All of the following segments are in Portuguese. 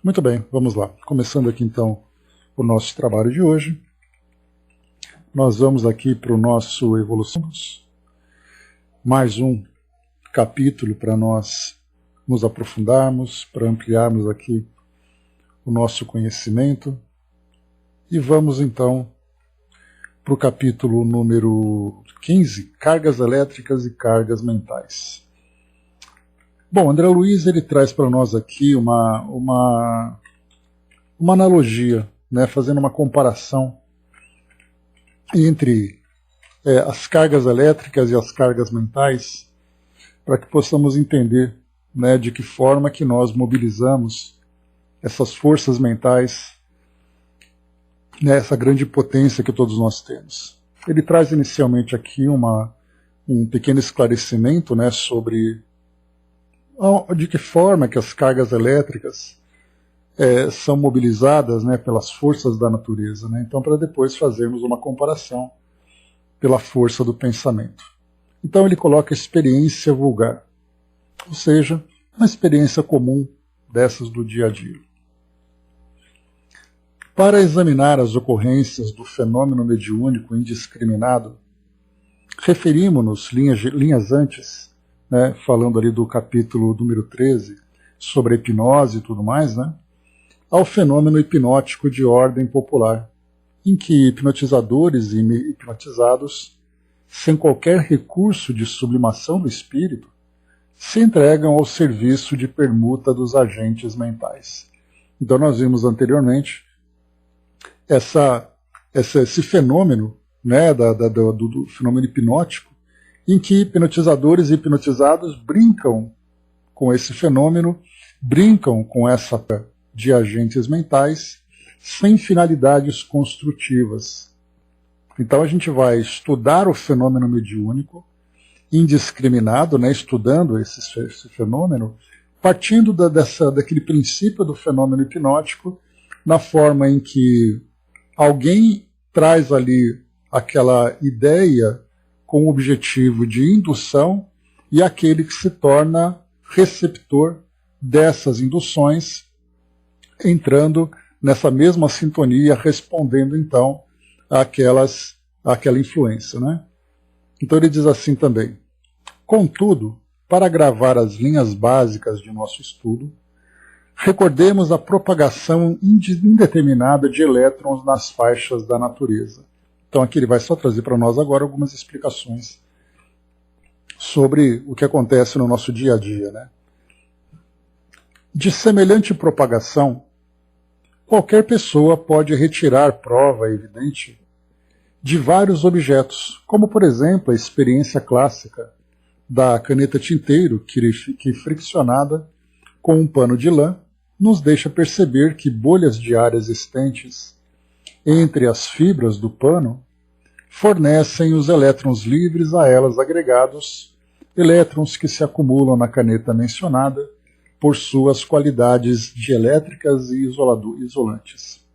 Muito bem, vamos lá. Começando aqui então o nosso trabalho de hoje. Nós vamos aqui para o nosso Evoluções, mais um capítulo para nós nos aprofundarmos, para ampliarmos aqui o nosso conhecimento. E vamos então para o capítulo número 15, Cargas Elétricas e Cargas Mentais. Bom, André Luiz ele traz para nós aqui uma analogia, né, fazendo uma comparação entre as cargas elétricas e as cargas mentais, para que possamos entender, né, de que forma que nós mobilizamos essas forças mentais, né, essa grande potência que todos nós temos. Ele traz inicialmente aqui um pequeno esclarecimento, né, sobre de que forma que as cargas elétricas são mobilizadas, né, pelas forças da natureza, né? Então, para depois fazermos uma comparação pela força do pensamento. Então ele coloca experiência vulgar, ou seja, uma experiência comum dessas do dia a dia. Para examinar as ocorrências do fenômeno mediúnico indiscriminado, referimos-nos linhas antes, né, falando ali do capítulo número 13, sobre a hipnose e tudo mais, né, ao fenômeno hipnótico de ordem popular, em que hipnotizadores e hipnotizados, sem qualquer recurso de sublimação do espírito, se entregam ao serviço de permuta dos agentes mentais. Então nós vimos anteriormente esse fenômeno, né, do fenômeno hipnótico, em que hipnotizadores e hipnotizados brincam com esse fenômeno, brincam com essa de agentes mentais, sem finalidades construtivas. Então a gente vai estudar o fenômeno mediúnico, indiscriminado, né, estudando esse fenômeno, partindo daquele princípio do fenômeno hipnótico, na forma em que alguém traz ali aquela ideia com o objetivo de indução, e aquele que se torna receptor dessas induções, entrando nessa mesma sintonia, respondendo então àquela influência, né? Então ele diz assim também: contudo, para gravar as linhas básicas de nosso estudo, recordemos a propagação indeterminada de elétrons nas faixas da natureza. Então aqui ele vai só trazer para nós agora algumas explicações sobre o que acontece no nosso dia a dia, né? De semelhante propagação, qualquer pessoa pode retirar prova evidente de vários objetos, como por exemplo a experiência clássica da caneta tinteiro que friccionada com um pano de lã nos deixa perceber que bolhas de ar existentes entre as fibras do pano fornecem os elétrons livres a elas agregados, elétrons que se acumulam na caneta mencionada por suas qualidades dielétricas e isolantes.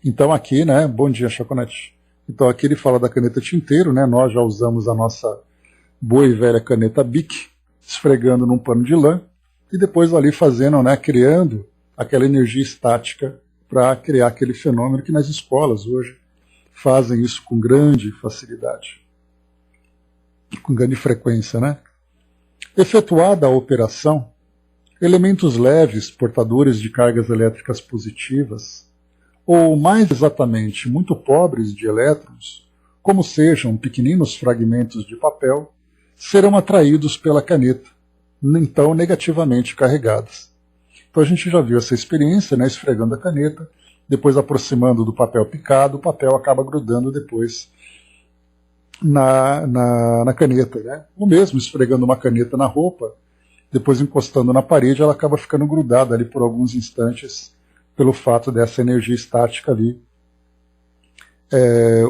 Então aqui, né, bom dia, Chaconete. Então aqui ele fala da caneta tinteiro, né, nós já usamos a nossa boa e velha caneta Bic, esfregando num pano de lã, e depois ali fazendo, né, criando aquela energia estática para criar aquele fenômeno que nas escolas hoje fazem isso com grande facilidade, com grande frequência, né? Efetuada a operação, elementos leves portadores de cargas elétricas positivas, ou mais exatamente muito pobres de elétrons, como sejam pequeninos fragmentos de papel, serão atraídos pela caneta, então negativamente carregados. Então a gente já viu essa experiência, né, esfregando a caneta, depois aproximando do papel picado, o papel acaba grudando depois na caneta, né? Ou mesmo esfregando uma caneta na roupa, depois encostando na parede, ela acaba ficando grudada ali por alguns instantes, pelo fato dessa energia estática ali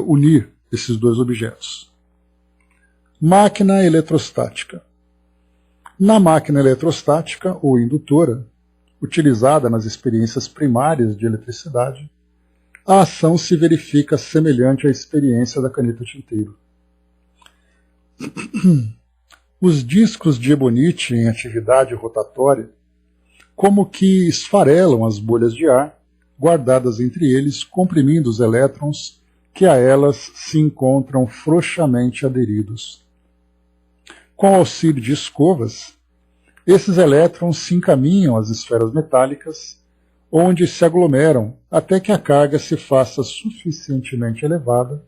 unir esses dois objetos. Máquina eletrostática. Na máquina eletrostática, ou indutora, utilizada nas experiências primárias de eletricidade, a ação se verifica semelhante à experiência da caneta tinteiro. Os discos de ebonite em atividade rotatória como que esfarelam as bolhas de ar guardadas entre eles, comprimindo os elétrons que a elas se encontram frouxamente aderidos. Com o auxílio de escovas, esses elétrons se encaminham às esferas metálicas, onde se aglomeram até que a carga se faça suficientemente elevada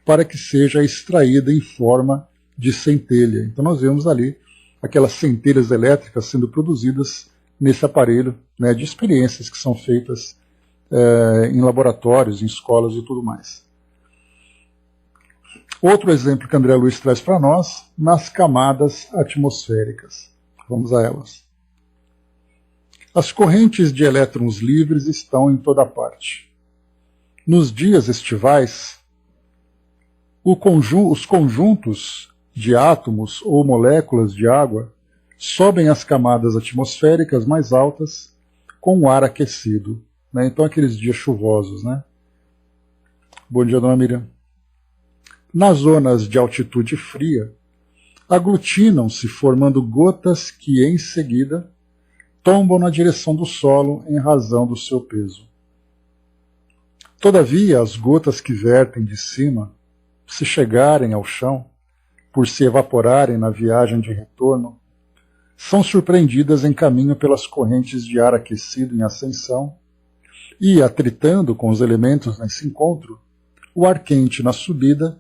para que seja extraída em forma de centelha. Então nós vemos ali aquelas centelhas elétricas sendo produzidas nesse aparelho, né, de experiências que são feitas em laboratórios, em escolas e tudo mais. Outro exemplo que André Luiz traz para nós, nas camadas atmosféricas. Vamos a elas. As correntes de elétrons livres estão em toda parte. Nos dias estivais, os conjuntos de átomos ou moléculas de água sobem às camadas atmosféricas mais altas com o ar aquecido. Né? Então, aqueles dias chuvosos. Né? Bom dia, dona Miriam. Nas zonas de altitude fria, aglutinam-se formando gotas que, em seguida, tombam na direção do solo em razão do seu peso. Todavia, as gotas que vertem de cima, se chegarem ao chão, por se evaporarem na viagem de retorno, são surpreendidas em caminho pelas correntes de ar aquecido em ascensão e, atritando com os elementos nesse encontro, o ar quente na subida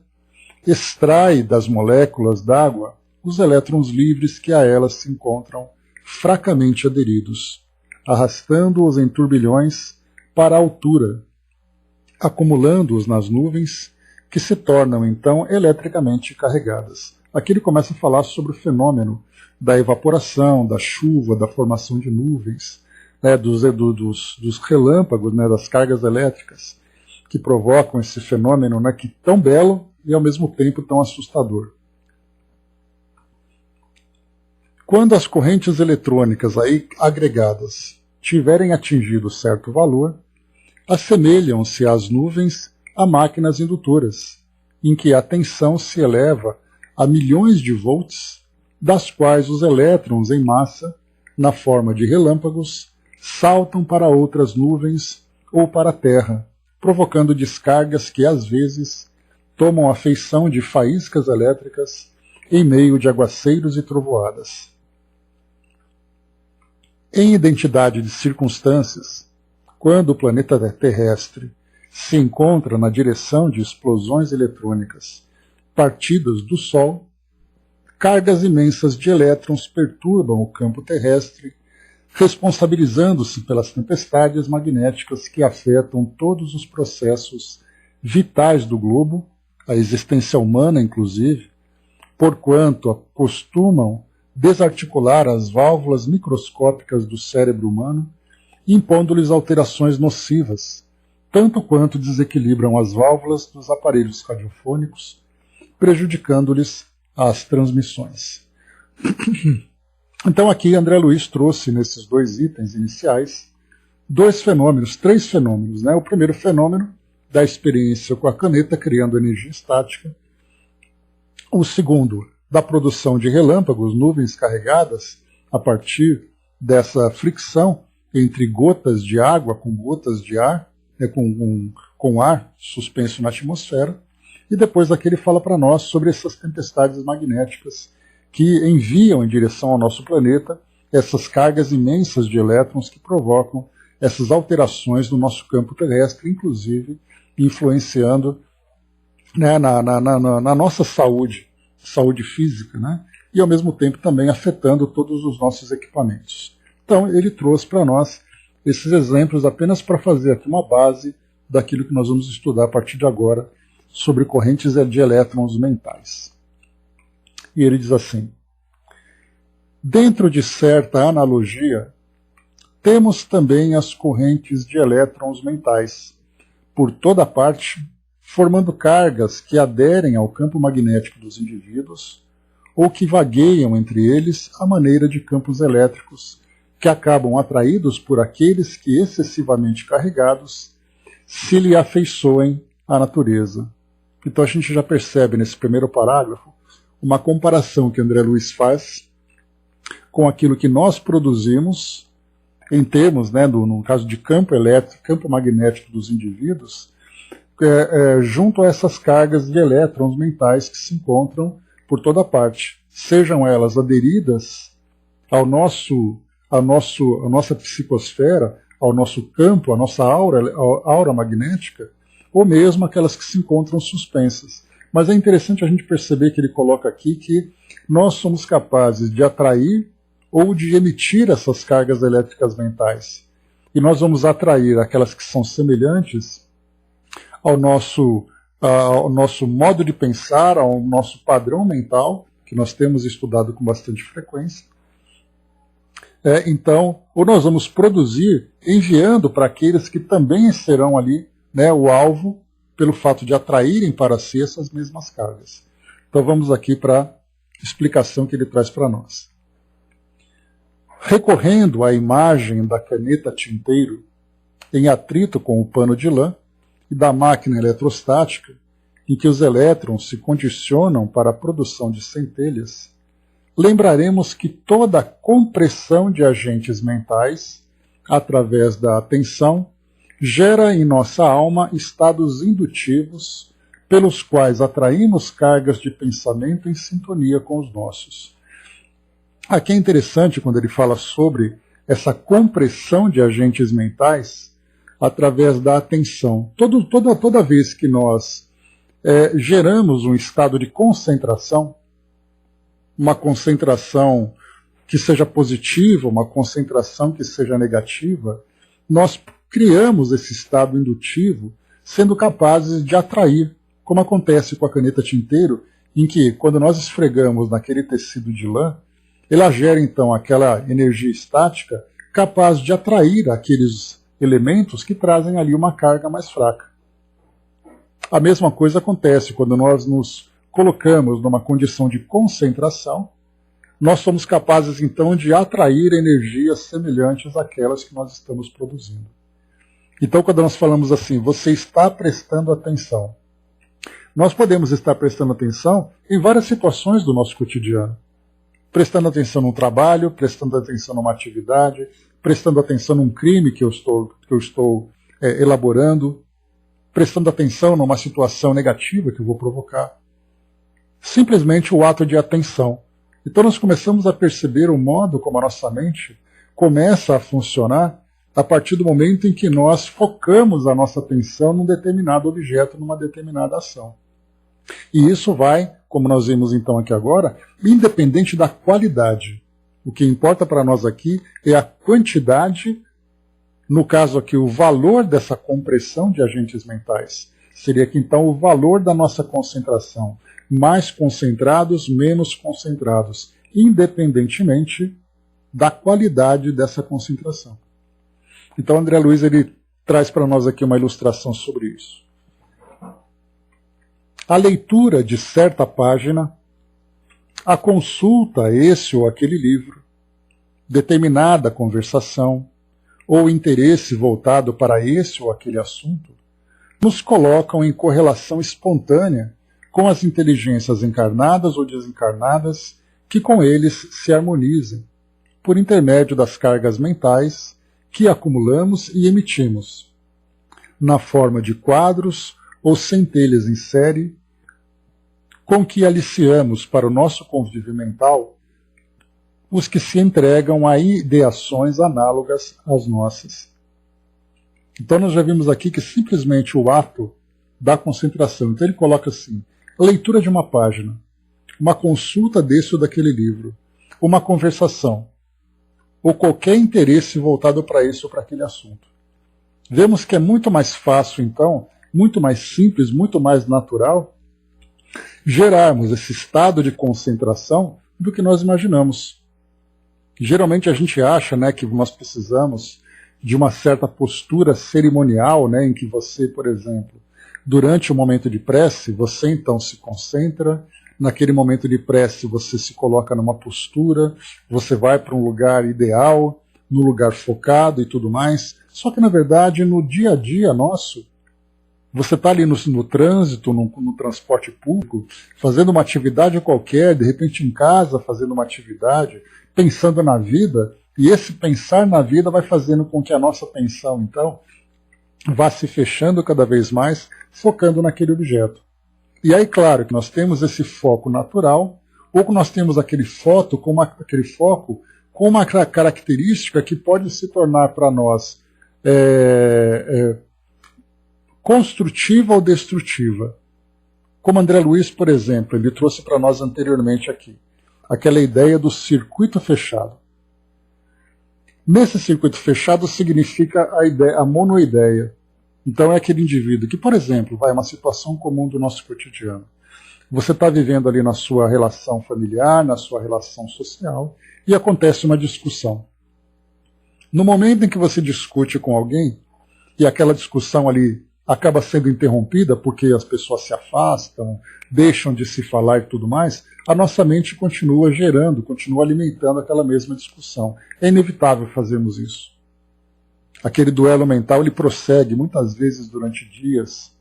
extrai das moléculas d'água os elétrons livres que a elas se encontram fracamente aderidos, arrastando-os em turbilhões para a altura, acumulando-os nas nuvens, que se tornam então eletricamente carregadas. Aqui ele começa a falar sobre o fenômeno da evaporação, da chuva, da formação de nuvens, né, dos relâmpagos, né, das cargas elétricas, que provocam esse fenômeno, né, que tão belo e ao mesmo tempo tão assustador. Quando as correntes eletrônicas aí agregadas tiverem atingido certo valor, assemelham-se às nuvens a máquinas indutoras, em que a tensão se eleva a milhões de volts, das quais os elétrons em massa, na forma de relâmpagos, saltam para outras nuvens ou para a Terra, provocando descargas que às vezes tomam a feição de faíscas elétricas em meio de aguaceiros e trovoadas. Em identidade de circunstâncias, quando o planeta terrestre se encontra na direção de explosões eletrônicas partidas do Sol, cargas imensas de elétrons perturbam o campo terrestre, responsabilizando-se pelas tempestades magnéticas que afetam todos os processos vitais do globo, a existência humana inclusive, porquanto costumam desarticular as válvulas microscópicas do cérebro humano, impondo-lhes alterações nocivas, tanto quanto desequilibram as válvulas dos aparelhos radiofônicos, prejudicando-lhes as transmissões. Então aqui André Luiz trouxe nesses dois itens iniciais três fenômenos. Né? O primeiro fenômeno da experiência com a caneta criando energia estática. O segundo, da produção de relâmpagos, nuvens carregadas a partir dessa fricção entre gotas de água com gotas de ar, né, com ar suspenso na atmosfera. E depois aqui ele fala para nós sobre essas tempestades magnéticas que enviam em direção ao nosso planeta essas cargas imensas de elétrons que provocam essas alterações no nosso campo terrestre, inclusive influenciando, né, na nossa saúde física, né, e ao mesmo tempo também afetando todos os nossos equipamentos. Então ele trouxe para nós esses exemplos apenas para fazer aqui uma base daquilo que nós vamos estudar a partir de agora sobre correntes de elétrons mentais. E ele diz assim: dentro de certa analogia, temos também as correntes de elétrons mentais, por toda parte, formando cargas que aderem ao campo magnético dos indivíduos ou que vagueiam entre eles à maneira de campos elétricos que acabam atraídos por aqueles que, excessivamente carregados, se lhe afeiçoem à natureza. Então a gente já percebe nesse primeiro parágrafo uma comparação que André Luiz faz com aquilo que nós produzimos em termos, né, no caso de campo elétrico, campo magnético dos indivíduos, junto a essas cargas de elétrons mentais que se encontram por toda parte, sejam elas aderidas à nossa psicosfera, ao nosso campo, à nossa aura magnética, ou mesmo aquelas que se encontram suspensas. Mas é interessante a gente perceber que ele coloca aqui que nós somos capazes de atrair ou de emitir essas cargas elétricas mentais. E nós vamos atrair aquelas que são semelhantes ao nosso modo de pensar, ao nosso padrão mental, que nós temos estudado com bastante frequência. Então, ou nós vamos produzir enviando para aqueles que também serão ali, né, o alvo, pelo fato de atraírem para si essas mesmas cargas. Então vamos aqui para a explicação que ele traz para nós. Recorrendo à imagem da caneta tinteiro em atrito com o pano de lã e da máquina eletrostática, em que os elétrons se condicionam para a produção de centelhas, lembraremos que toda compressão de agentes mentais, através da atenção, gera em nossa alma estados indutivos, pelos quais atraímos cargas de pensamento em sintonia com os nossos. Aqui é interessante quando ele fala sobre essa compressão de agentes mentais através da atenção. Toda vez que nós geramos um estado de concentração, uma concentração que seja positiva, uma concentração que seja negativa, nós criamos esse estado indutivo sendo capazes de atrair, como acontece com a caneta tinteiro, em que quando nós esfregamos naquele tecido de lã, ela gera então aquela energia estática capaz de atrair aqueles elementos que trazem ali uma carga mais fraca. A mesma coisa acontece quando nós nos colocamos numa condição de concentração, nós somos capazes então de atrair energias semelhantes àquelas que nós estamos produzindo. Então, quando nós falamos assim, você está prestando atenção, nós podemos estar prestando atenção em várias situações do nosso cotidiano. Prestando atenção num trabalho, prestando atenção numa atividade, prestando atenção num crime que eu estou elaborando, prestando atenção numa situação negativa que eu vou provocar. Simplesmente o ato de atenção. Então nós começamos a perceber o modo como a nossa mente começa a funcionar a partir do momento em que nós focamos a nossa atenção num determinado objeto, numa determinada ação. E isso vai, como nós vimos então aqui agora, independente da qualidade. O que importa para nós aqui é a quantidade, no caso aqui o valor dessa compressão de agentes mentais. Seria que então o valor da nossa concentração, mais concentrados, menos concentrados, independentemente da qualidade dessa concentração. Então André Luiz ele traz para nós aqui uma ilustração sobre isso. A leitura de certa página, a consulta a esse ou aquele livro, determinada conversação ou interesse voltado para esse ou aquele assunto, nos colocam em correlação espontânea com as inteligências encarnadas ou desencarnadas que com eles se harmonizem, por intermédio das cargas mentais que acumulamos e emitimos, na forma de quadros ou centelhas em série, com que aliciamos para o nosso convívio mental os que se entregam a ideações análogas às nossas. Então nós já vimos aqui que simplesmente o ato da concentração, então ele coloca assim, leitura de uma página, uma consulta desse ou daquele livro, uma conversação, ou qualquer interesse voltado para esse ou para aquele assunto. Vemos que é muito mais fácil, então, muito mais simples, muito mais natural, gerarmos esse estado de concentração do que nós imaginamos. Geralmente a gente acha, né, que nós precisamos de uma certa postura cerimonial, né, em que você, por exemplo, durante o momento de prece, você então se concentra, naquele momento de prece você se coloca numa postura, você vai para um lugar ideal, num lugar focado e tudo mais. Só que na verdade no dia a dia nosso, você está ali no trânsito, no transporte público, fazendo uma atividade qualquer, de repente em casa fazendo uma atividade, pensando na vida, E esse pensar na vida vai fazendo com que a nossa atenção, então, vá se fechando cada vez mais, focando naquele objeto. E aí, claro, que nós temos esse foco natural, ou que nós temos aquele foco com uma característica que pode se tornar para nós construtiva ou destrutiva. Como André Luiz, por exemplo, ele trouxe para nós anteriormente aqui, aquela ideia do circuito fechado. Nesse circuito fechado significa a monoideia. Então é aquele indivíduo que, por exemplo, vai uma situação comum do nosso cotidiano. Você está vivendo ali na sua relação familiar, na sua relação social, e acontece uma discussão. No momento em que você discute com alguém, e aquela discussão ali acaba sendo interrompida porque as pessoas se afastam, deixam de se falar e tudo mais, a nossa mente continua gerando, continua alimentando aquela mesma discussão. É inevitável fazermos isso. Aquele duelo mental ele prossegue muitas vezes durante dias,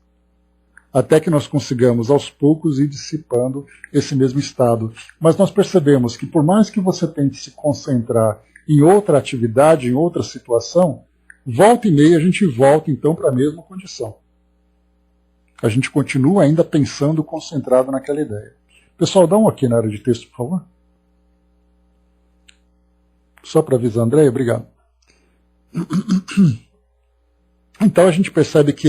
até que nós consigamos aos poucos ir dissipando esse mesmo estado. Mas nós percebemos que por mais que você tente se concentrar em outra atividade, em outra situação, volta e meia a gente volta então para a mesma condição. A gente continua ainda pensando concentrado naquela ideia. Pessoal, dá um aqui na área de texto, por favor. Só para avisar, André, obrigado. Então a gente percebe que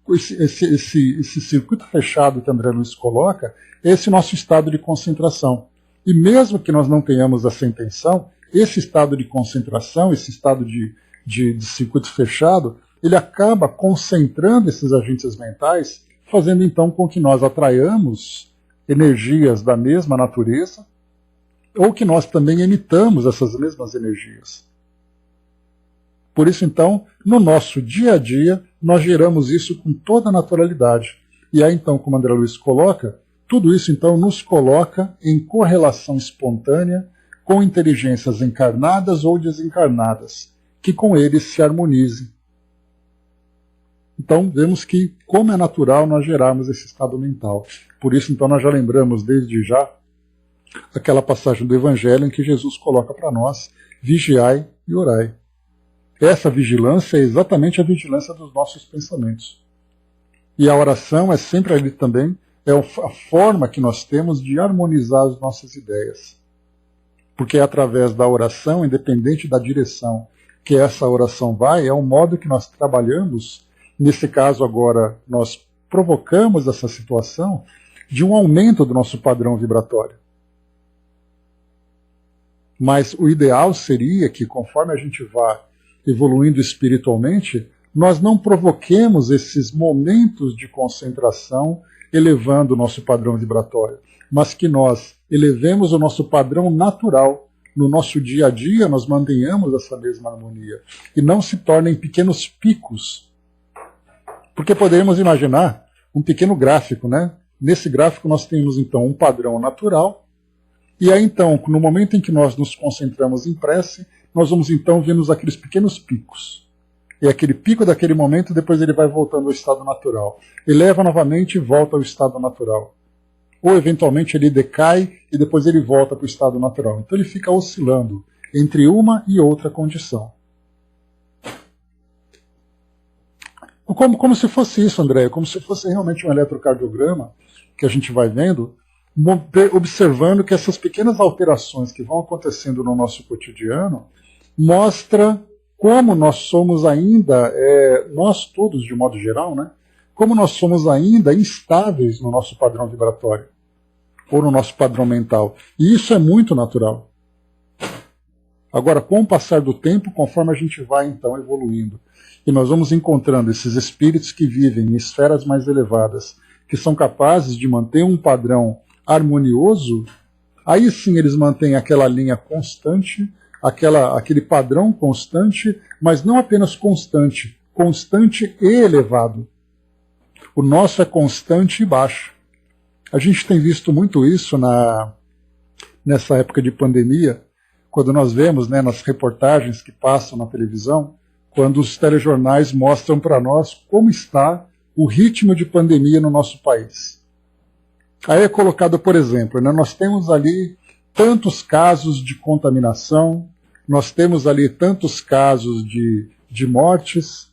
esse circuito fechado que André Luiz coloca é esse nosso estado de concentração. E mesmo que nós não tenhamos essa intenção, esse estado de concentração, esse estado de circuito fechado, ele acaba concentrando esses agentes mentais, fazendo então com que nós atraiamos energias da mesma natureza, ou que nós também emitamos essas mesmas energias. Por isso, então, no nosso dia a dia, nós geramos isso com toda a naturalidade. E aí, então, como André Luiz coloca, tudo isso, então, nos coloca em correlação espontânea com inteligências encarnadas ou desencarnadas, que com eles se harmonizem. Então, vemos que, como é natural, nós gerarmos esse estado mental. Por isso, então, nós já lembramos, desde já, aquela passagem do Evangelho em que Jesus coloca para nós, vigiai e orai. Essa vigilância é exatamente a vigilância dos nossos pensamentos. E a oração é sempre ali também, é a forma que nós temos de harmonizar as nossas ideias. Porque é através da oração, independente da direção que essa oração vai, é o modo que nós trabalhamos. Nesse caso agora, nós provocamos essa situação de um aumento do nosso padrão vibratório. Mas o ideal seria que, conforme a gente vá evoluindo espiritualmente, nós não provoquemos esses momentos de concentração elevando o nosso padrão vibratório, mas que nós elevemos o nosso padrão natural. No nosso dia a dia nós mantenhamos essa mesma harmonia e não se tornem pequenos picos. Porque podemos imaginar um pequeno gráfico, né? Nesse gráfico nós temos então um padrão natural, e aí então, no momento em que nós nos concentramos em prece, nós vamos então vendo aqueles pequenos picos. E aquele pico daquele momento, depois ele vai voltando ao estado natural. Eleva novamente e volta ao estado natural. Ou eventualmente ele decai e depois ele volta para o estado natural. Então ele fica oscilando entre uma e outra condição. Como se fosse isso, André, como se fosse realmente um eletrocardiograma que a gente vai vendo, observando que essas pequenas alterações que vão acontecendo no nosso cotidiano mostra como nós somos ainda, nós todos de modo geral, né, como nós somos ainda instáveis no nosso padrão vibratório ou no nosso padrão mental. E isso é muito natural. Agora, com o passar do tempo, conforme a gente vai então evoluindo, e nós vamos encontrando esses espíritos que vivem em esferas mais elevadas, que são capazes de manter um padrão harmonioso, aí sim eles mantêm aquela linha constante, aquele padrão constante, mas não apenas constante, constante e elevado. O nosso é constante e baixo. A gente tem visto muito isso nessa época de pandemia, quando nós vemos, né, nas reportagens que passam na televisão, quando os telejornais mostram para nós como está o ritmo de pandemia no nosso país. Aí é colocado, por exemplo, né, nós temos ali tantos casos de contaminação, nós temos ali tantos casos de mortes.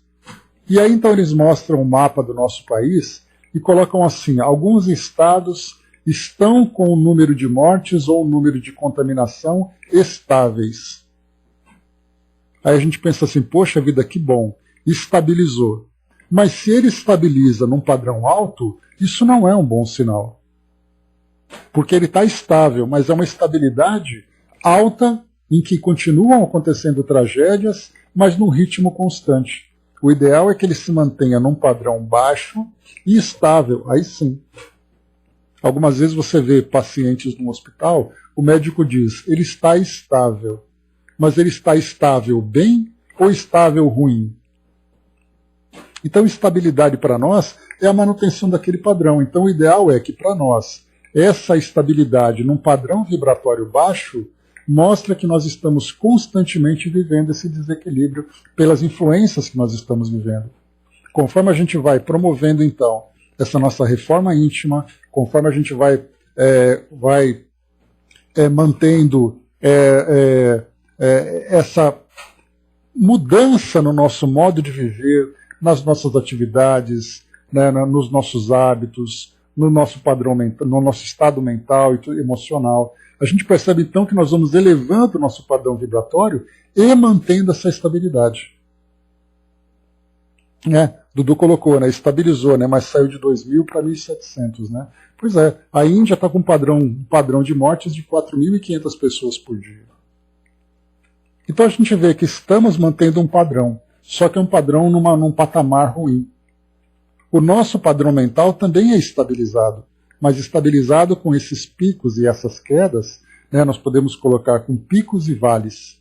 E aí então eles mostram o mapa do nosso país e colocam assim, alguns estados estão com o número de mortes ou o número de contaminação estáveis. Aí a gente pensa assim, poxa vida, que bom, estabilizou. Mas se ele estabiliza num padrão alto, isso não é um bom sinal. Porque ele está estável, mas é uma estabilidade alta em que continuam acontecendo tragédias, mas num ritmo constante. O ideal é que ele se mantenha num padrão baixo e estável, aí sim. Algumas vezes você vê pacientes no hospital, o médico diz, ele está estável. Mas ele está estável bem ou estável ruim? Então, estabilidade para nós é a manutenção daquele padrão. Então, o ideal é que para nós, essa estabilidade num padrão vibratório baixo mostra que nós estamos constantemente vivendo esse desequilíbrio pelas influências que nós estamos vivendo. Conforme a gente vai promovendo, então, essa nossa reforma íntima, conforme a gente vai mantendo essa mudança no nosso modo de viver, nas nossas atividades, né, nos nossos hábitos, no nosso padrão mental, no nosso estado mental e emocional, a gente percebe então que nós vamos elevando o nosso padrão vibratório e mantendo essa estabilidade. Dudu colocou, né, estabilizou, né, mas saiu de 2.000 para 1.700. Né? Pois é, a Índia está com um padrão de mortes de 4.500 pessoas por dia. Então a gente vê que estamos mantendo um padrão, só que é um padrão num patamar ruim. O nosso padrão mental também é estabilizado, mas estabilizado com esses picos e essas quedas, né, nós podemos colocar com picos e vales.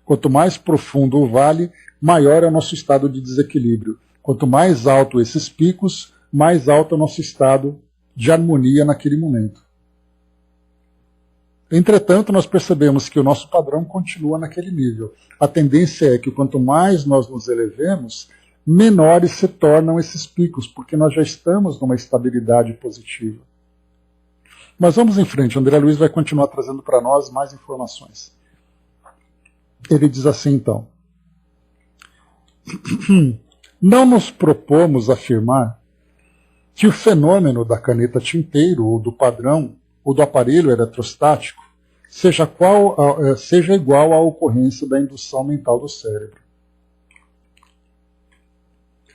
Quanto mais profundo o vale, maior é o nosso estado de desequilíbrio. Quanto mais alto esses picos, mais alto é o nosso estado de harmonia naquele momento. Entretanto, nós percebemos que o nosso padrão continua naquele nível. A tendência é que quanto mais nós nos elevemos, menores se tornam esses picos, porque nós já estamos numa estabilidade positiva. Mas vamos em frente, André Luiz vai continuar trazendo para nós mais informações. Ele diz assim, então, não nos propomos afirmar que o fenômeno da caneta tinteiro, ou do padrão, ou do aparelho eletrostático, seja igual à ocorrência da indução mental do cérebro.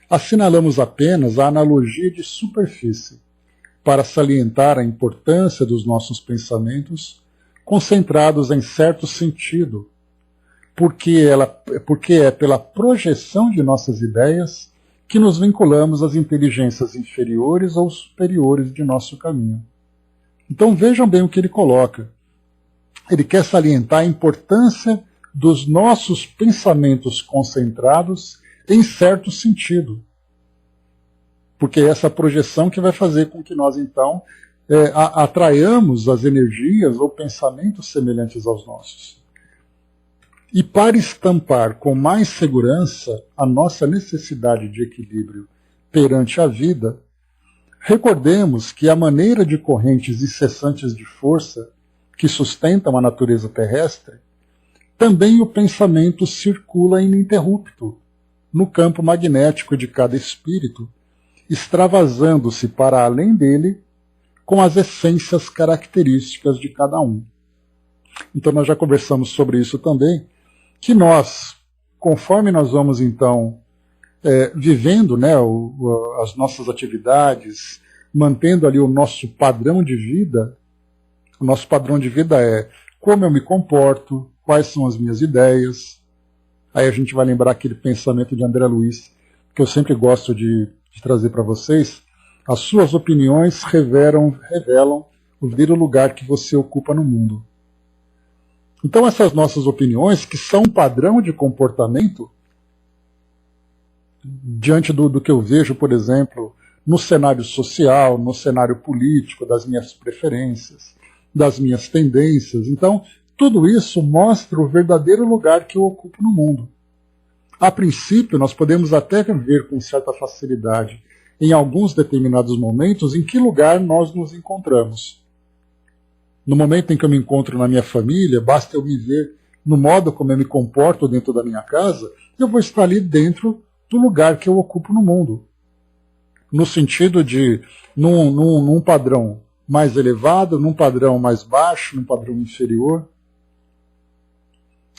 Assinalamos apenas a analogia de superfície, para salientar a importância dos nossos pensamentos concentrados em certo sentido, porque é pela projeção de nossas ideias que nos vinculamos às inteligências inferiores ou superiores de nosso caminho. Então vejam bem o que ele coloca. Ele quer salientar a importância dos nossos pensamentos concentrados em certo sentido. Porque é essa projeção que vai fazer com que nós, então, atraiamos as energias ou pensamentos semelhantes aos nossos. E para estampar com mais segurança a nossa necessidade de equilíbrio perante a vida, recordemos que a maneira de correntes incessantes de força que sustentam a natureza terrestre, também o pensamento circula ininterrupto no campo magnético de cada espírito, extravasando-se para além dele com as essências características de cada um. Então nós já conversamos sobre isso também, que nós, conforme nós vamos então vivendo, né, as nossas atividades, mantendo ali o nosso padrão de vida, o nosso padrão de vida é como eu me comporto, quais são as minhas ideias. Aí a gente vai lembrar aquele pensamento de André Luiz, que eu sempre gosto de trazer para vocês. As suas opiniões revelam o verdadeiro lugar que você ocupa no mundo. Então essas nossas opiniões, que são um padrão de comportamento, diante do que eu vejo, por exemplo, no cenário social, no cenário político, das minhas preferências, das minhas tendências. Então, tudo isso mostra o verdadeiro lugar que eu ocupo no mundo. A princípio, nós podemos até ver com certa facilidade, em alguns determinados momentos, em que lugar nós nos encontramos. No momento em que eu me encontro na minha família, basta eu me ver no modo como eu me comporto dentro da minha casa, eu vou estar ali dentro do lugar que eu ocupo no mundo. No sentido de, num padrão mais elevado, num padrão mais baixo, num padrão inferior.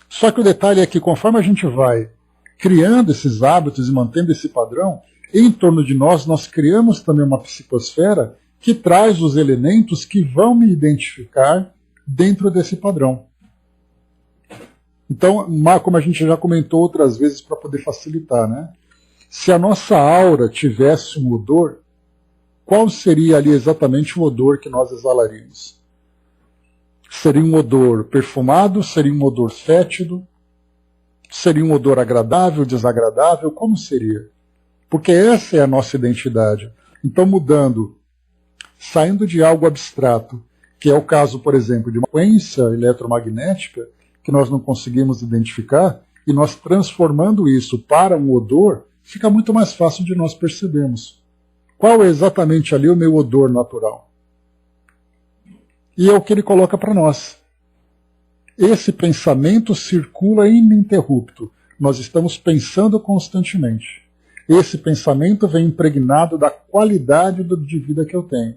Só que o detalhe é que conforme a gente vai criando esses hábitos e mantendo esse padrão, em torno de nós criamos também uma psicosfera que traz os elementos que vão me identificar dentro desse padrão. Então, como a gente já comentou outras vezes para poder facilitar, né? Se a nossa aura tivesse um odor, qual seria ali exatamente o odor que nós exalaríamos? Seria um odor perfumado? Seria um odor fétido? Seria um odor agradável, desagradável? Como seria? Porque essa é a nossa identidade. Então, mudando, saindo de algo abstrato, que é o caso, por exemplo, de uma frequência eletromagnética, que nós não conseguimos identificar, e nós transformando isso para um odor, fica muito mais fácil de nós percebermos. Qual é exatamente ali o meu odor natural? E é o que ele coloca para nós. Esse pensamento circula ininterrupto. Nós estamos pensando constantemente. Esse pensamento vem impregnado da qualidade de vida que eu tenho.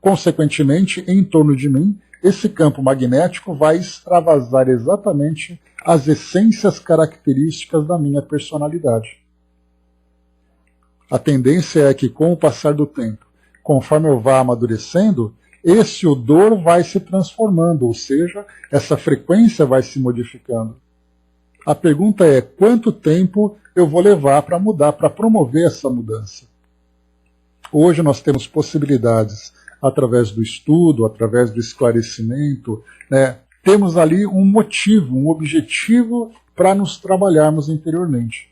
Consequentemente, em torno de mim, esse campo magnético vai extravasar exatamente as essências características da minha personalidade. A tendência é que, com o passar do tempo, conforme eu vá amadurecendo, esse odor vai se transformando, ou seja, essa frequência vai se modificando. A pergunta é, quanto tempo eu vou levar para mudar, para promover essa mudança? Hoje nós temos possibilidades, através do estudo, através do esclarecimento, né? Temos ali um motivo, um objetivo para nos trabalharmos interiormente.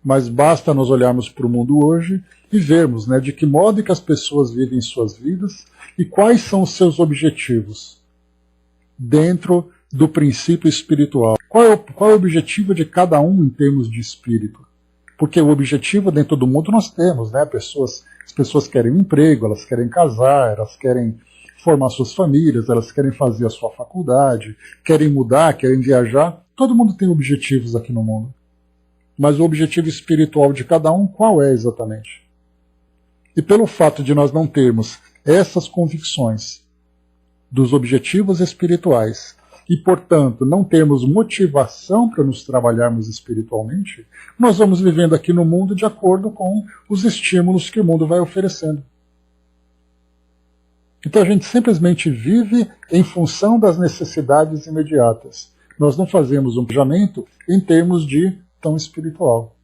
Mas basta nós olharmos para o mundo hoje e vermos, né, de que modo que as pessoas vivem suas vidas e quais são os seus objetivos dentro do princípio espiritual. Qual é o objetivo de cada um em termos de espírito? Porque o objetivo dentro do mundo nós temos, né? As pessoas querem um emprego, elas querem casar, elas querem formar suas famílias, elas querem fazer a sua faculdade, querem mudar, querem viajar. Todo mundo tem objetivos aqui no mundo. Mas o objetivo espiritual de cada um, qual é exatamente? E pelo fato de nós não termos essas convicções dos objetivos espirituais e, portanto, não termos motivação para nos trabalharmos espiritualmente, nós vamos vivendo aqui no mundo de acordo com os estímulos que o mundo vai oferecendo. Então a gente simplesmente vive em função das necessidades imediatas. Nós não fazemos um planejamento em termos de tão espiritual.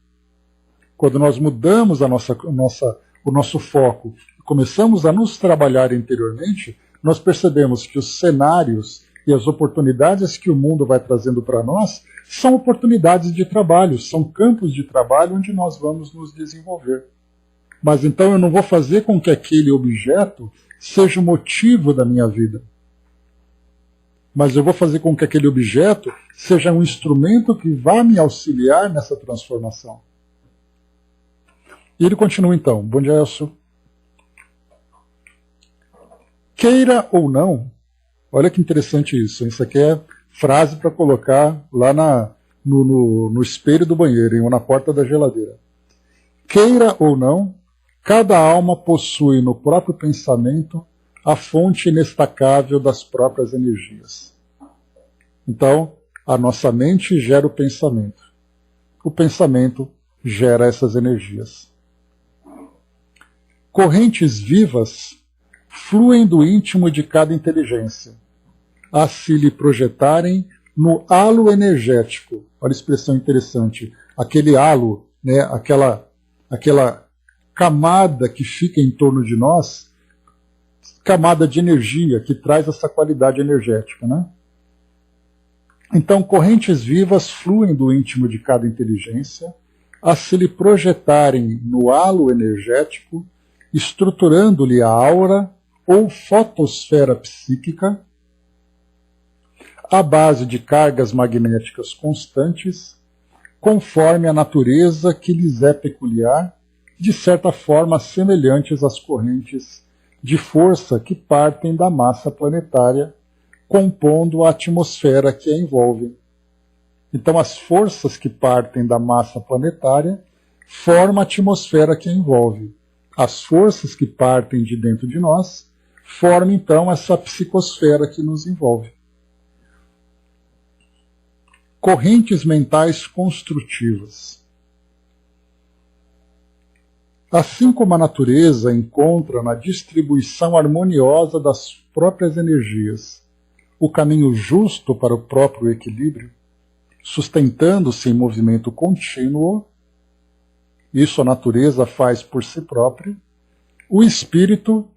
Quando nós mudamos o nosso foco e começamos a nos trabalhar interiormente, nós percebemos que os cenários e as oportunidades que o mundo vai trazendo para nós são oportunidades de trabalho, são campos de trabalho onde nós vamos nos desenvolver. Mas então eu não vou fazer com que aquele objeto seja o motivo da minha vida. Mas eu vou fazer com que aquele objeto seja um instrumento que vá me auxiliar nessa transformação. E ele continua então. Bom dia, Elcio. Queira ou não, olha que interessante isso. Isso aqui é frase para colocar lá no espelho do banheiro, ou na porta da geladeira. Queira ou não, cada alma possui no próprio pensamento a fonte inestacável das próprias energias. Então, a nossa mente gera o pensamento. O pensamento gera essas energias. Correntes vivas fluem do íntimo de cada inteligência, a se lhe projetarem no halo energético. Olha a expressão interessante. Aquele halo, né, aquela camada que fica em torno de nós, camada de energia que traz essa qualidade energética, né? Então, correntes vivas fluem do íntimo de cada inteligência, a se lhe projetarem no halo energético, estruturando-lhe a aura ou fotosfera psíquica, à base de cargas magnéticas constantes, conforme a natureza que lhes é peculiar, de certa forma semelhantes às correntes de força que partem da massa planetária, compondo a atmosfera que a envolve. Então as forças que partem da massa planetária formam a atmosfera que a envolve. As forças que partem de dentro de nós formam então essa psicosfera que nos envolve. Correntes mentais construtivas. Assim como a natureza encontra na distribuição harmoniosa das próprias energias o caminho justo para o próprio equilíbrio, sustentando-se em movimento contínuo, isso a natureza faz por si própria, o espírito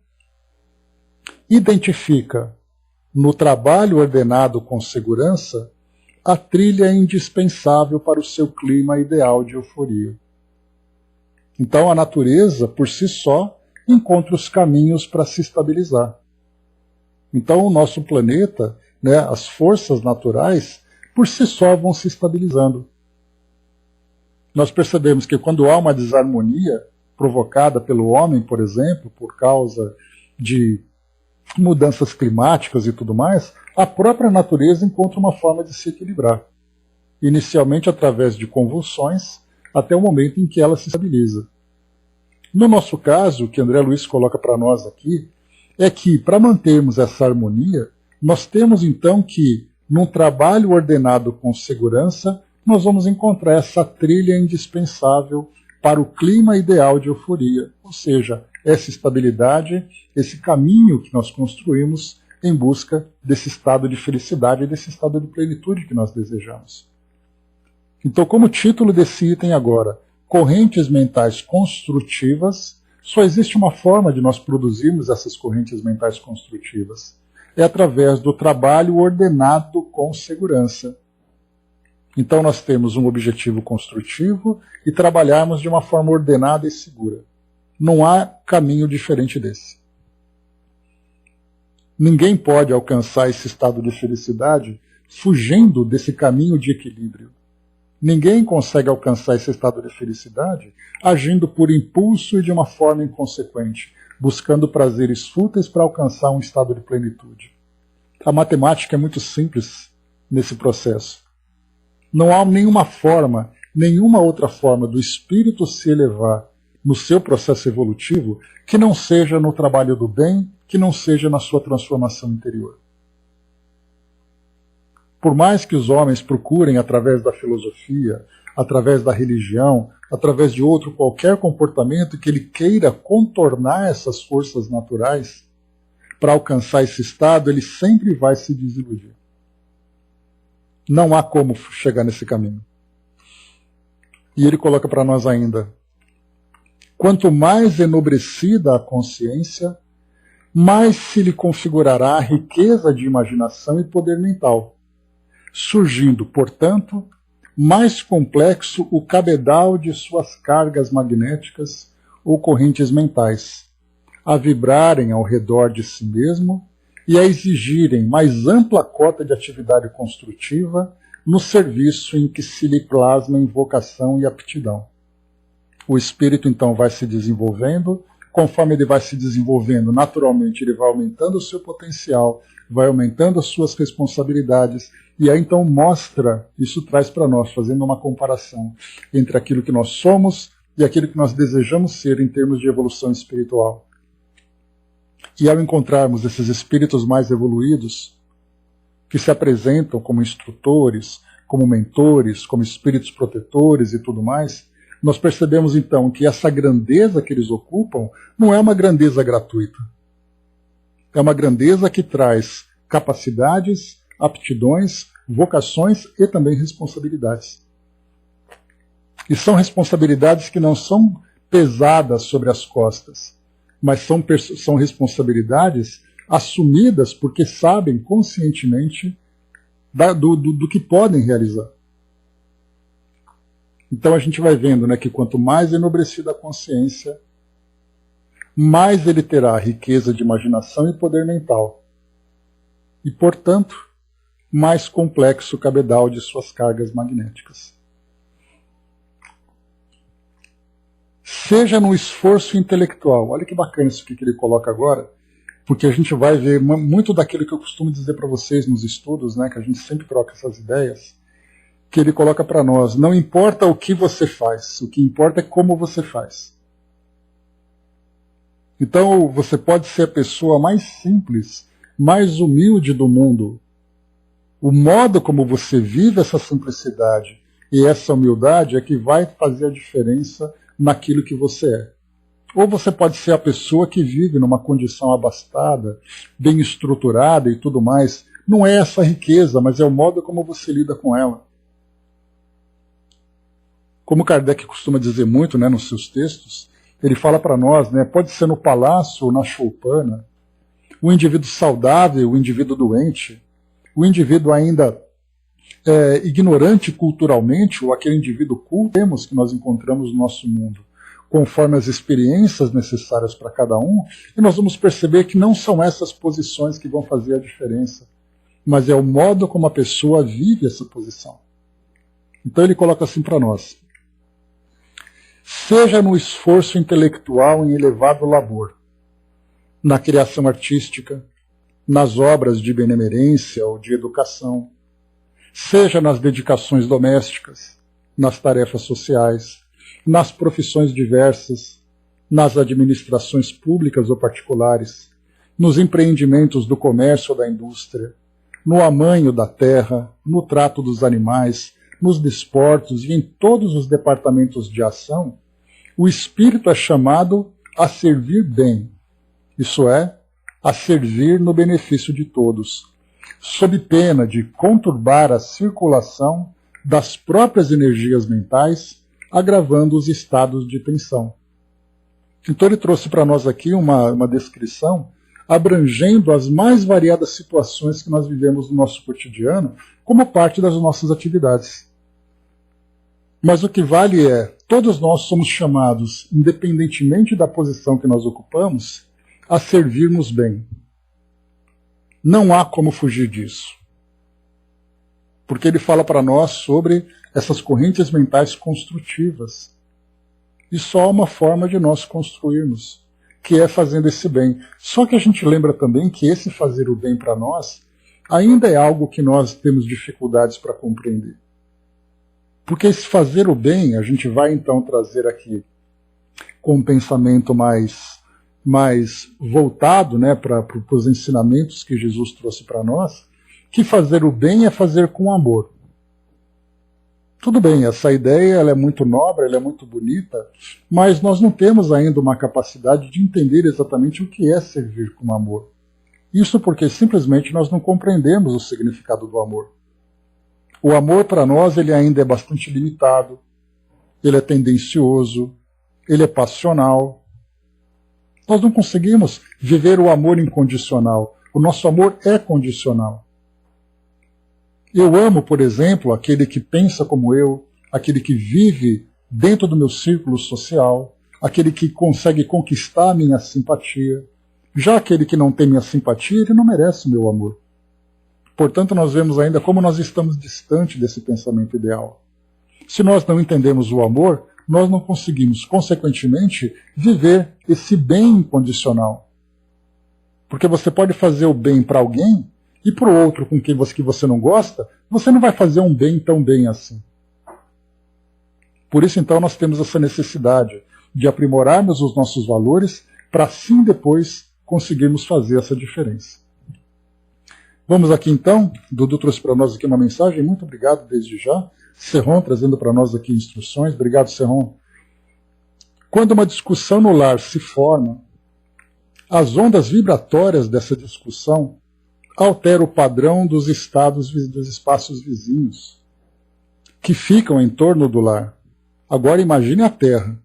identifica no trabalho ordenado com segurança a trilha indispensável para o seu clima ideal de euforia. Então a natureza, por si só, encontra os caminhos para se estabilizar. Então o nosso planeta, né, as forças naturais, por si só vão se estabilizando. Nós percebemos que quando há uma desarmonia provocada pelo homem, por exemplo, por causa de mudanças climáticas e tudo mais, a própria natureza encontra uma forma de se equilibrar. Inicialmente através de convulsões, até o momento em que ela se estabiliza. No nosso caso, o que André Luiz coloca para nós aqui, é que para mantermos essa harmonia, nós temos então que, num trabalho ordenado com segurança, nós vamos encontrar essa trilha indispensável para o clima ideal de euforia, ou seja, essa estabilidade, esse caminho que nós construímos em busca desse estado de felicidade, desse estado de plenitude que nós desejamos. Então, como título desse item agora, correntes mentais construtivas, só existe uma forma de nós produzirmos essas correntes mentais construtivas. É através do trabalho ordenado com segurança. Então nós temos um objetivo construtivo e trabalharmos de uma forma ordenada e segura. Não há caminho diferente desse. Ninguém pode alcançar esse estado de felicidade fugindo desse caminho de equilíbrio. Ninguém consegue alcançar esse estado de felicidade agindo por impulso e de uma forma inconsequente, buscando prazeres fúteis para alcançar um estado de plenitude. A matemática é muito simples nesse processo. Não há nenhuma outra forma do espírito se elevar no seu processo evolutivo que não seja no trabalho do bem, que não seja na sua transformação interior. Por mais que os homens procurem, através da filosofia, através da religião, através de outro qualquer comportamento que ele queira contornar essas forças naturais para alcançar esse estado, ele sempre vai se desiludir. Não há como chegar nesse caminho. E ele coloca para nós ainda: quanto mais enobrecida a consciência, mais se lhe configurará a riqueza de imaginação e poder mental, surgindo, portanto, mais complexo o cabedal de suas cargas magnéticas ou correntes mentais, a vibrarem ao redor de si mesmo e a exigirem mais ampla cota de atividade construtiva no serviço em que se lhe plasmem vocação e aptidão. O espírito então vai se desenvolvendo, conforme ele vai se desenvolvendo, naturalmente ele vai aumentando o seu potencial, vai aumentando as suas responsabilidades, e aí então mostra, isso traz para nós, fazendo uma comparação entre aquilo que nós somos e aquilo que nós desejamos ser em termos de evolução espiritual. E ao encontrarmos esses espíritos mais evoluídos, que se apresentam como instrutores, como mentores, como espíritos protetores e tudo mais, nós percebemos então que essa grandeza que eles ocupam não é uma grandeza gratuita. É uma grandeza que traz capacidades, aptidões, vocações e também responsabilidades. E são responsabilidades que não são pesadas sobre as costas, mas são responsabilidades assumidas porque sabem conscientemente do que podem realizar. Então a gente vai vendo, né, que quanto mais enobrecida a consciência, mais ele terá riqueza de imaginação e poder mental. E, portanto, mais complexo o cabedal de suas cargas magnéticas. Seja no esforço intelectual. Olha que bacana isso que ele coloca agora, porque a gente vai ver muito daquilo que eu costumo dizer para vocês nos estudos, né, que a gente sempre troca essas ideias, que ele coloca para nós: não importa o que você faz, o que importa é como você faz. Então você pode ser a pessoa mais simples, mais humilde do mundo. O modo como você vive essa simplicidade e essa humildade é que vai fazer a diferença naquilo que você é. Ou você pode ser a pessoa que vive numa condição abastada, bem estruturada e tudo mais. Não é essa riqueza, mas é o modo como você lida com ela. Como Kardec costuma dizer muito, né, nos seus textos, ele fala para nós, né, pode ser no palácio ou na choupana, o indivíduo saudável, o indivíduo doente, o indivíduo ainda ignorante culturalmente, ou aquele indivíduo culto que nós encontramos no nosso mundo, conforme as experiências necessárias para cada um, e nós vamos perceber que não são essas posições que vão fazer a diferença, mas é o modo como a pessoa vive essa posição. Então ele coloca assim para nós: seja no esforço intelectual em elevado labor, na criação artística, nas obras de benemerência ou de educação, seja nas dedicações domésticas, nas tarefas sociais, nas profissões diversas, nas administrações públicas ou particulares, nos empreendimentos do comércio ou da indústria, no amanho da terra, no trato dos animais, nos desportos e em todos os departamentos de ação, o espírito é chamado a servir bem, isso é, a servir no benefício de todos, sob pena de conturbar a circulação das próprias energias mentais, agravando os estados de tensão. Então ele trouxe para nós aqui uma descrição abrangendo as mais variadas situações que nós vivemos no nosso cotidiano como parte das nossas atividades. Mas o que vale é, todos nós somos chamados, independentemente da posição que nós ocupamos, a servirmos bem. Não há como fugir disso. Porque ele fala para nós sobre essas correntes mentais construtivas. E só há uma forma de nós construirmos, que é fazendo esse bem. Só que a gente lembra também que esse fazer o bem para nós ainda é algo que nós temos dificuldades para compreender. Porque esse fazer o bem, a gente vai então trazer aqui com um pensamento mais voltado, né, para os ensinamentos que Jesus trouxe para nós, que fazer o bem é fazer com amor. Tudo bem, essa ideia ela é muito nobre, ela é muito bonita, mas nós não temos ainda uma capacidade de entender exatamente o que é servir com amor. Isso porque simplesmente nós não compreendemos o significado do amor. O amor para nós ele ainda é bastante limitado, ele é tendencioso, ele é passional. Nós não conseguimos viver o amor incondicional. O nosso amor é condicional. Eu amo, por exemplo, aquele que pensa como eu, aquele que vive dentro do meu círculo social, aquele que consegue conquistar a minha simpatia. Já aquele que não tem minha simpatia, ele não merece o meu amor. Portanto, nós vemos ainda como nós estamos distante desse pensamento ideal. Se nós não entendemos o amor, nós não conseguimos, consequentemente, viver esse bem incondicional. Porque você pode fazer o bem para alguém e para o outro com quem você não gosta, você não vai fazer um bem tão bem assim. Por isso, então, nós temos essa necessidade de aprimorarmos os nossos valores para assim depois conseguirmos fazer essa diferença. Vamos aqui então, Dudu trouxe para nós aqui uma mensagem, muito obrigado desde já. Serron trazendo para nós aqui instruções, obrigado Serron. Quando uma discussão no lar se forma, as ondas vibratórias dessa discussão alteram o padrão dos espaços vizinhos, que ficam em torno do lar. Agora imagine a Terra.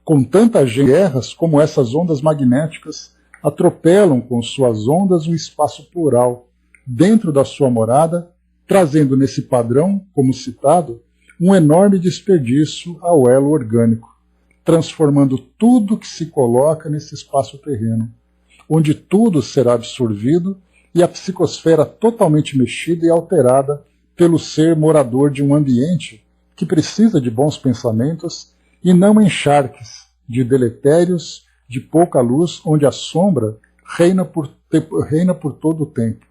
Com tantas guerras como essas ondas magnéticas atropelam com suas ondas um espaço plural dentro da sua morada, trazendo nesse padrão, como citado, um enorme desperdício ao elo orgânico, transformando tudo que se coloca nesse espaço terreno, onde tudo será absorvido e a psicosfera totalmente mexida e alterada pelo ser morador de um ambiente que precisa de bons pensamentos e não encharques de deletérios, de pouca luz, onde a sombra reina por todo o tempo.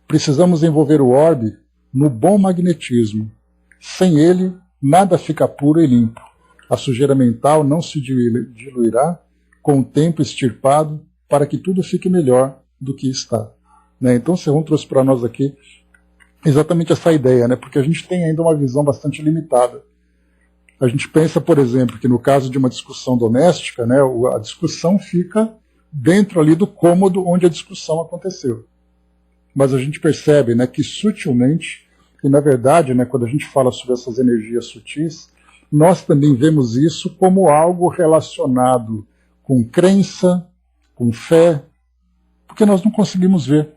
Precisamos envolver o orbe no bom magnetismo. Sem ele, nada fica puro e limpo. A sujeira mental não se diluirá com o tempo extirpado para que tudo fique melhor do que está. Né? Então, o Serrão trouxe para nós aqui exatamente essa ideia, né? Porque a gente tem ainda uma visão bastante limitada. A gente pensa, por exemplo, que no caso de uma discussão doméstica, né, a discussão fica dentro ali do cômodo onde a discussão aconteceu. Mas a gente percebe, né, que sutilmente, e na verdade, né, quando a gente fala sobre essas energias sutis, nós também vemos isso como algo relacionado com crença, com fé, porque nós não conseguimos ver.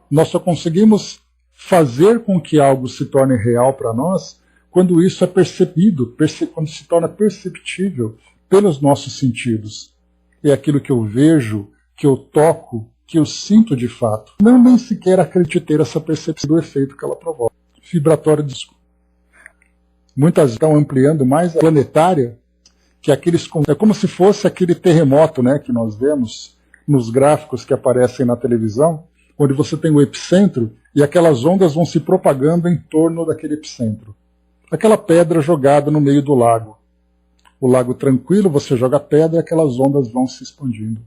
Nós só conseguimos fazer com que algo se torne real para nós quando isso é percebido, quando se torna perceptível pelos nossos sentidos. É aquilo que eu vejo, que eu toco, que eu sinto de fato. Não nem sequer acredito ter essa percepção do efeito que ela provoca. Vibratório de disco. Muitas estão ampliando mais a planetária, que é como se fosse aquele terremoto, né, que nós vemos nos gráficos que aparecem na televisão, onde você tem o epicentro e aquelas ondas vão se propagando em torno daquele epicentro. Aquela pedra jogada no meio do lago. O lago tranquilo, você joga a pedra e aquelas ondas vão se expandindo.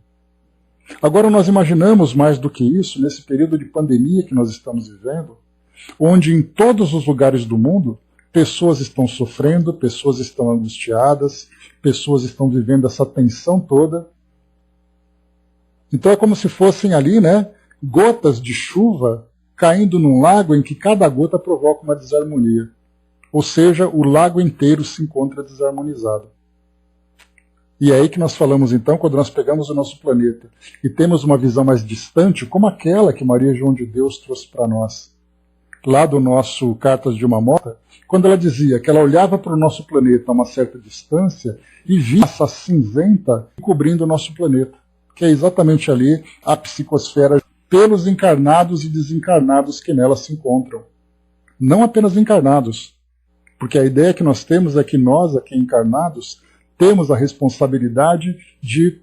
Agora nós imaginamos mais do que isso, nesse período de pandemia que nós estamos vivendo, onde em todos os lugares do mundo, pessoas estão sofrendo, pessoas estão angustiadas, pessoas estão vivendo essa tensão toda. Então é como se fossem ali, né, gotas de chuva caindo num lago em que cada gota provoca uma desarmonia. Ou seja, o lago inteiro se encontra desarmonizado. E é aí que nós falamos, então, quando nós pegamos o nosso planeta e temos uma visão mais distante, como aquela que Maria João de Deus trouxe para nós, lá do nosso Cartas de uma Morta, quando ela dizia que ela olhava para o nosso planeta a uma certa distância e via essa cinzenta cobrindo o nosso planeta, que é exatamente ali a psicosfera pelos encarnados e desencarnados que nela se encontram. Não apenas encarnados, porque a ideia que nós temos é que nós, aqui encarnados, temos a responsabilidade de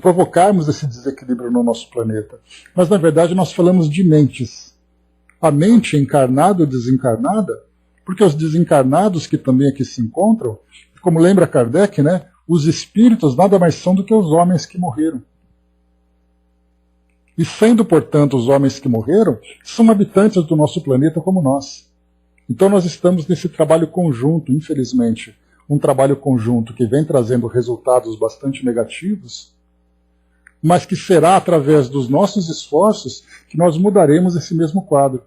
provocarmos esse desequilíbrio no nosso planeta. Mas, na verdade, nós falamos de mentes. A mente encarnada ou desencarnada, porque os desencarnados que também aqui se encontram, como lembra Kardec, né, os espíritos nada mais são do que os homens que morreram. E sendo, portanto, os homens que morreram, são habitantes do nosso planeta como nós. Então nós estamos nesse trabalho conjunto, infelizmente, um trabalho conjunto que vem trazendo resultados bastante negativos, mas que será através dos nossos esforços que nós mudaremos esse mesmo quadro.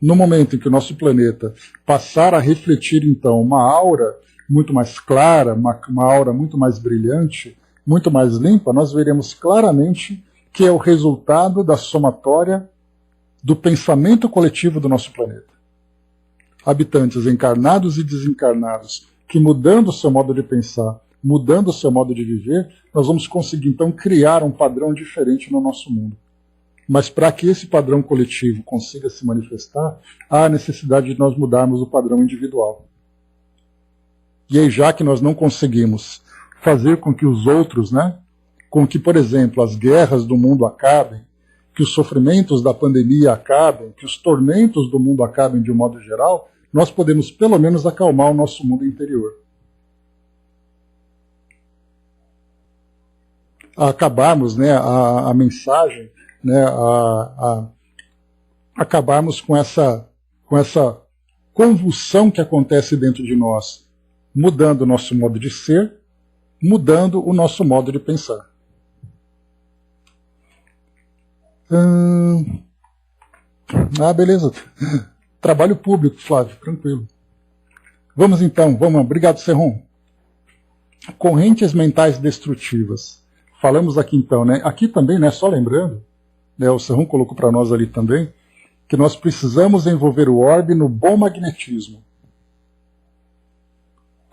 No momento em que o nosso planeta passar a refletir, então, uma aura muito mais clara, uma aura muito mais brilhante, muito mais limpa, nós veremos claramente que é o resultado da somatória do pensamento coletivo do nosso planeta. Habitantes encarnados e desencarnados, que mudando o seu modo de pensar, mudando o seu modo de viver, nós vamos conseguir então criar um padrão diferente no nosso mundo. Mas para que esse padrão coletivo consiga se manifestar, há a necessidade de nós mudarmos o padrão individual. E aí, já que nós não conseguimos fazer com que os outros, né, com que, por exemplo, as guerras do mundo acabem, que os sofrimentos da pandemia acabem, que os tormentos do mundo acabem de um modo geral, nós podemos pelo menos acalmar o nosso mundo interior. Acabarmos, né, a mensagem, né, acabarmos com essa convulsão que acontece dentro de nós, mudando o nosso modo de ser, mudando o nosso modo de pensar. Beleza. Trabalho público, Flávio, tranquilo. Vamos então, obrigado, Serron. Correntes mentais destrutivas. Falamos aqui então, né? Aqui também, né, só lembrando, né, o Serron colocou para nós ali também, que nós precisamos envolver o orbe no bom magnetismo.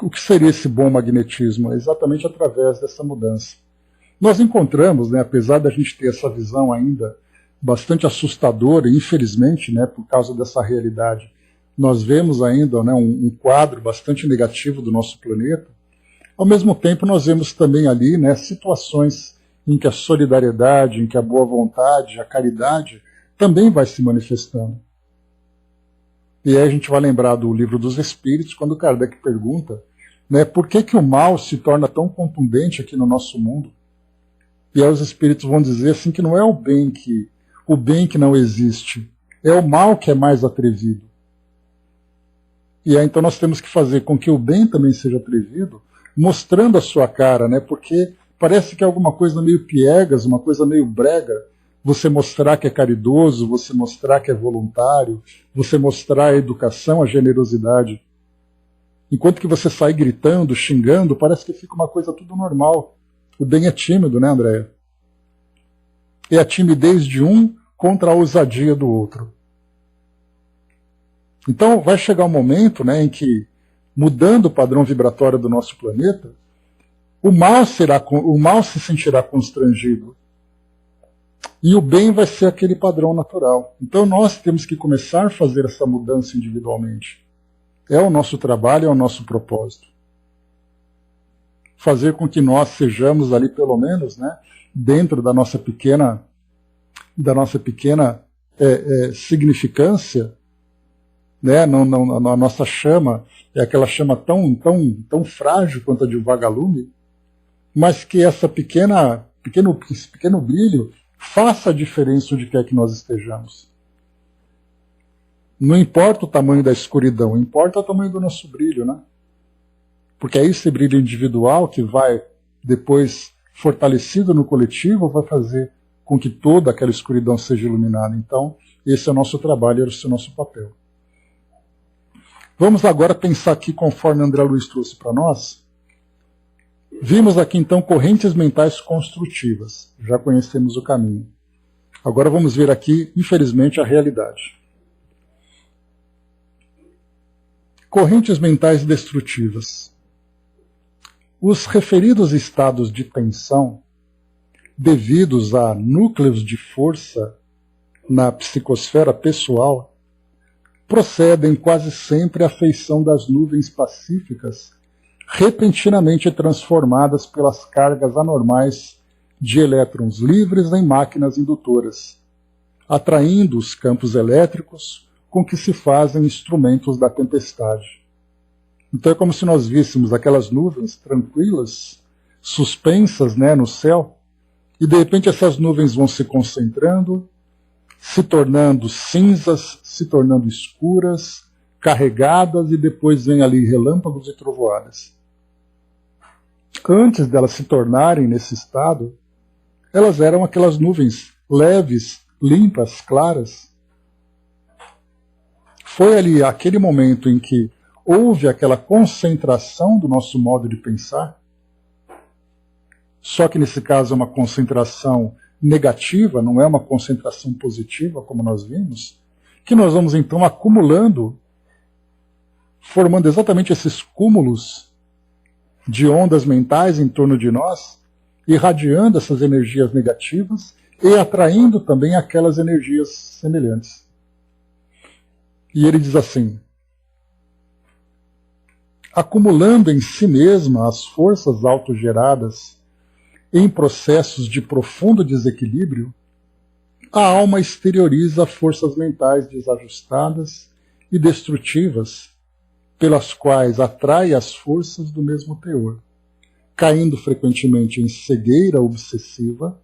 O que seria esse bom magnetismo? É exatamente através dessa mudança. Nós encontramos, né, apesar da gente ter essa visão ainda bastante assustadora, infelizmente, né, por causa dessa realidade, nós vemos ainda, né, um quadro bastante negativo do nosso planeta. Ao mesmo tempo, nós vemos também ali, né, situações em que a solidariedade, em que a boa vontade, a caridade também vai se manifestando. E aí a gente vai lembrar do Livro dos Espíritos, quando Kardec pergunta, né, por que o mal se torna tão contundente aqui no nosso mundo? E aí os espíritos vão dizer assim que não é o bem que não existe, é o mal que é mais atrevido. E aí então nós temos que fazer com que o bem também seja atrevido, mostrando a sua cara, né? Porque parece que é alguma coisa meio piegas, uma coisa meio brega, você mostrar que é caridoso, você mostrar que é voluntário, você mostrar a educação, a generosidade. Enquanto que você sai gritando, xingando, parece que fica uma coisa tudo normal. O bem é tímido, né, Andréia? É a timidez de um contra a ousadia do outro. Então vai chegar um momento, né, em que, mudando o padrão vibratório do nosso planeta, o mal se sentirá constrangido. E o bem vai ser aquele padrão natural. Então nós temos que começar a fazer essa mudança individualmente. É o nosso trabalho, é o nosso propósito. Fazer com que nós sejamos ali, pelo menos, né, dentro da nossa pequena significância, né, na nossa chama, é aquela chama tão frágil quanto a de um vagalume, mas que esse pequeno brilho faça a diferença onde quer que nós estejamos. Não importa o tamanho da escuridão, importa o tamanho do nosso brilho, né? Porque é esse brilho individual que vai, depois, fortalecido no coletivo, vai fazer com que toda aquela escuridão seja iluminada. Então, esse é o nosso trabalho, esse é o nosso papel. Vamos agora pensar aqui, conforme André Luiz trouxe para nós. Vimos aqui, então, correntes mentais construtivas. Já conhecemos o caminho. Agora vamos ver aqui, infelizmente, a realidade. Correntes mentais destrutivas. Os referidos estados de tensão, devidos a núcleos de força na psicosfera pessoal, procedem quase sempre à feição das nuvens pacíficas, repentinamente transformadas pelas cargas anormais de elétrons livres em máquinas indutoras, atraindo os campos elétricos com que se fazem instrumentos da tempestade. Então é como se nós víssemos aquelas nuvens tranquilas, suspensas, né, no céu, e de repente essas nuvens vão se concentrando, se tornando cinzas, se tornando escuras, carregadas, e depois vem ali relâmpagos e trovoadas. Antes delas se tornarem nesse estado, elas eram aquelas nuvens leves, limpas, claras. Foi ali aquele momento em que houve aquela concentração do nosso modo de pensar, só que nesse caso é uma concentração negativa, não é uma concentração positiva, como nós vimos, que nós vamos então acumulando, formando exatamente esses cúmulos de ondas mentais em torno de nós, irradiando essas energias negativas e atraindo também aquelas energias semelhantes. E ele diz assim: acumulando em si mesma as forças autogeradas em processos de profundo desequilíbrio, a alma exterioriza forças mentais desajustadas e destrutivas, pelas quais atrai as forças do mesmo teor, caindo frequentemente em cegueira obsessiva,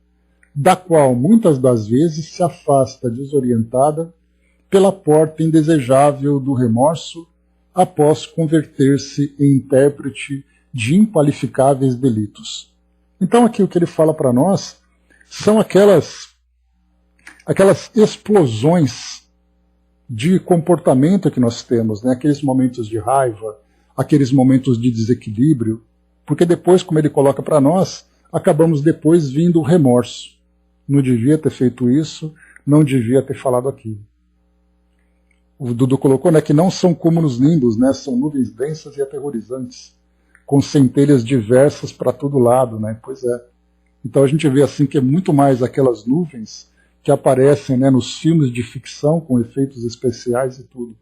da qual muitas das vezes se afasta desorientada pela porta indesejável do remorso, após converter-se em intérprete de inqualificáveis delitos. Então aqui o que ele fala para nós são aquelas explosões de comportamento que nós temos, né? Aqueles momentos de raiva, aqueles momentos de desequilíbrio, porque depois, como ele coloca para nós, acabamos depois vindo o remorso. Não devia ter feito isso, não devia ter falado aquilo. O Dudu colocou, né, que não são cúmulos nimbus, né, são nuvens densas e aterrorizantes, com centelhas diversas para todo lado, né? Pois é. Então a gente vê assim que é muito mais aquelas nuvens que aparecem, né, nos filmes de ficção com efeitos especiais e tudo.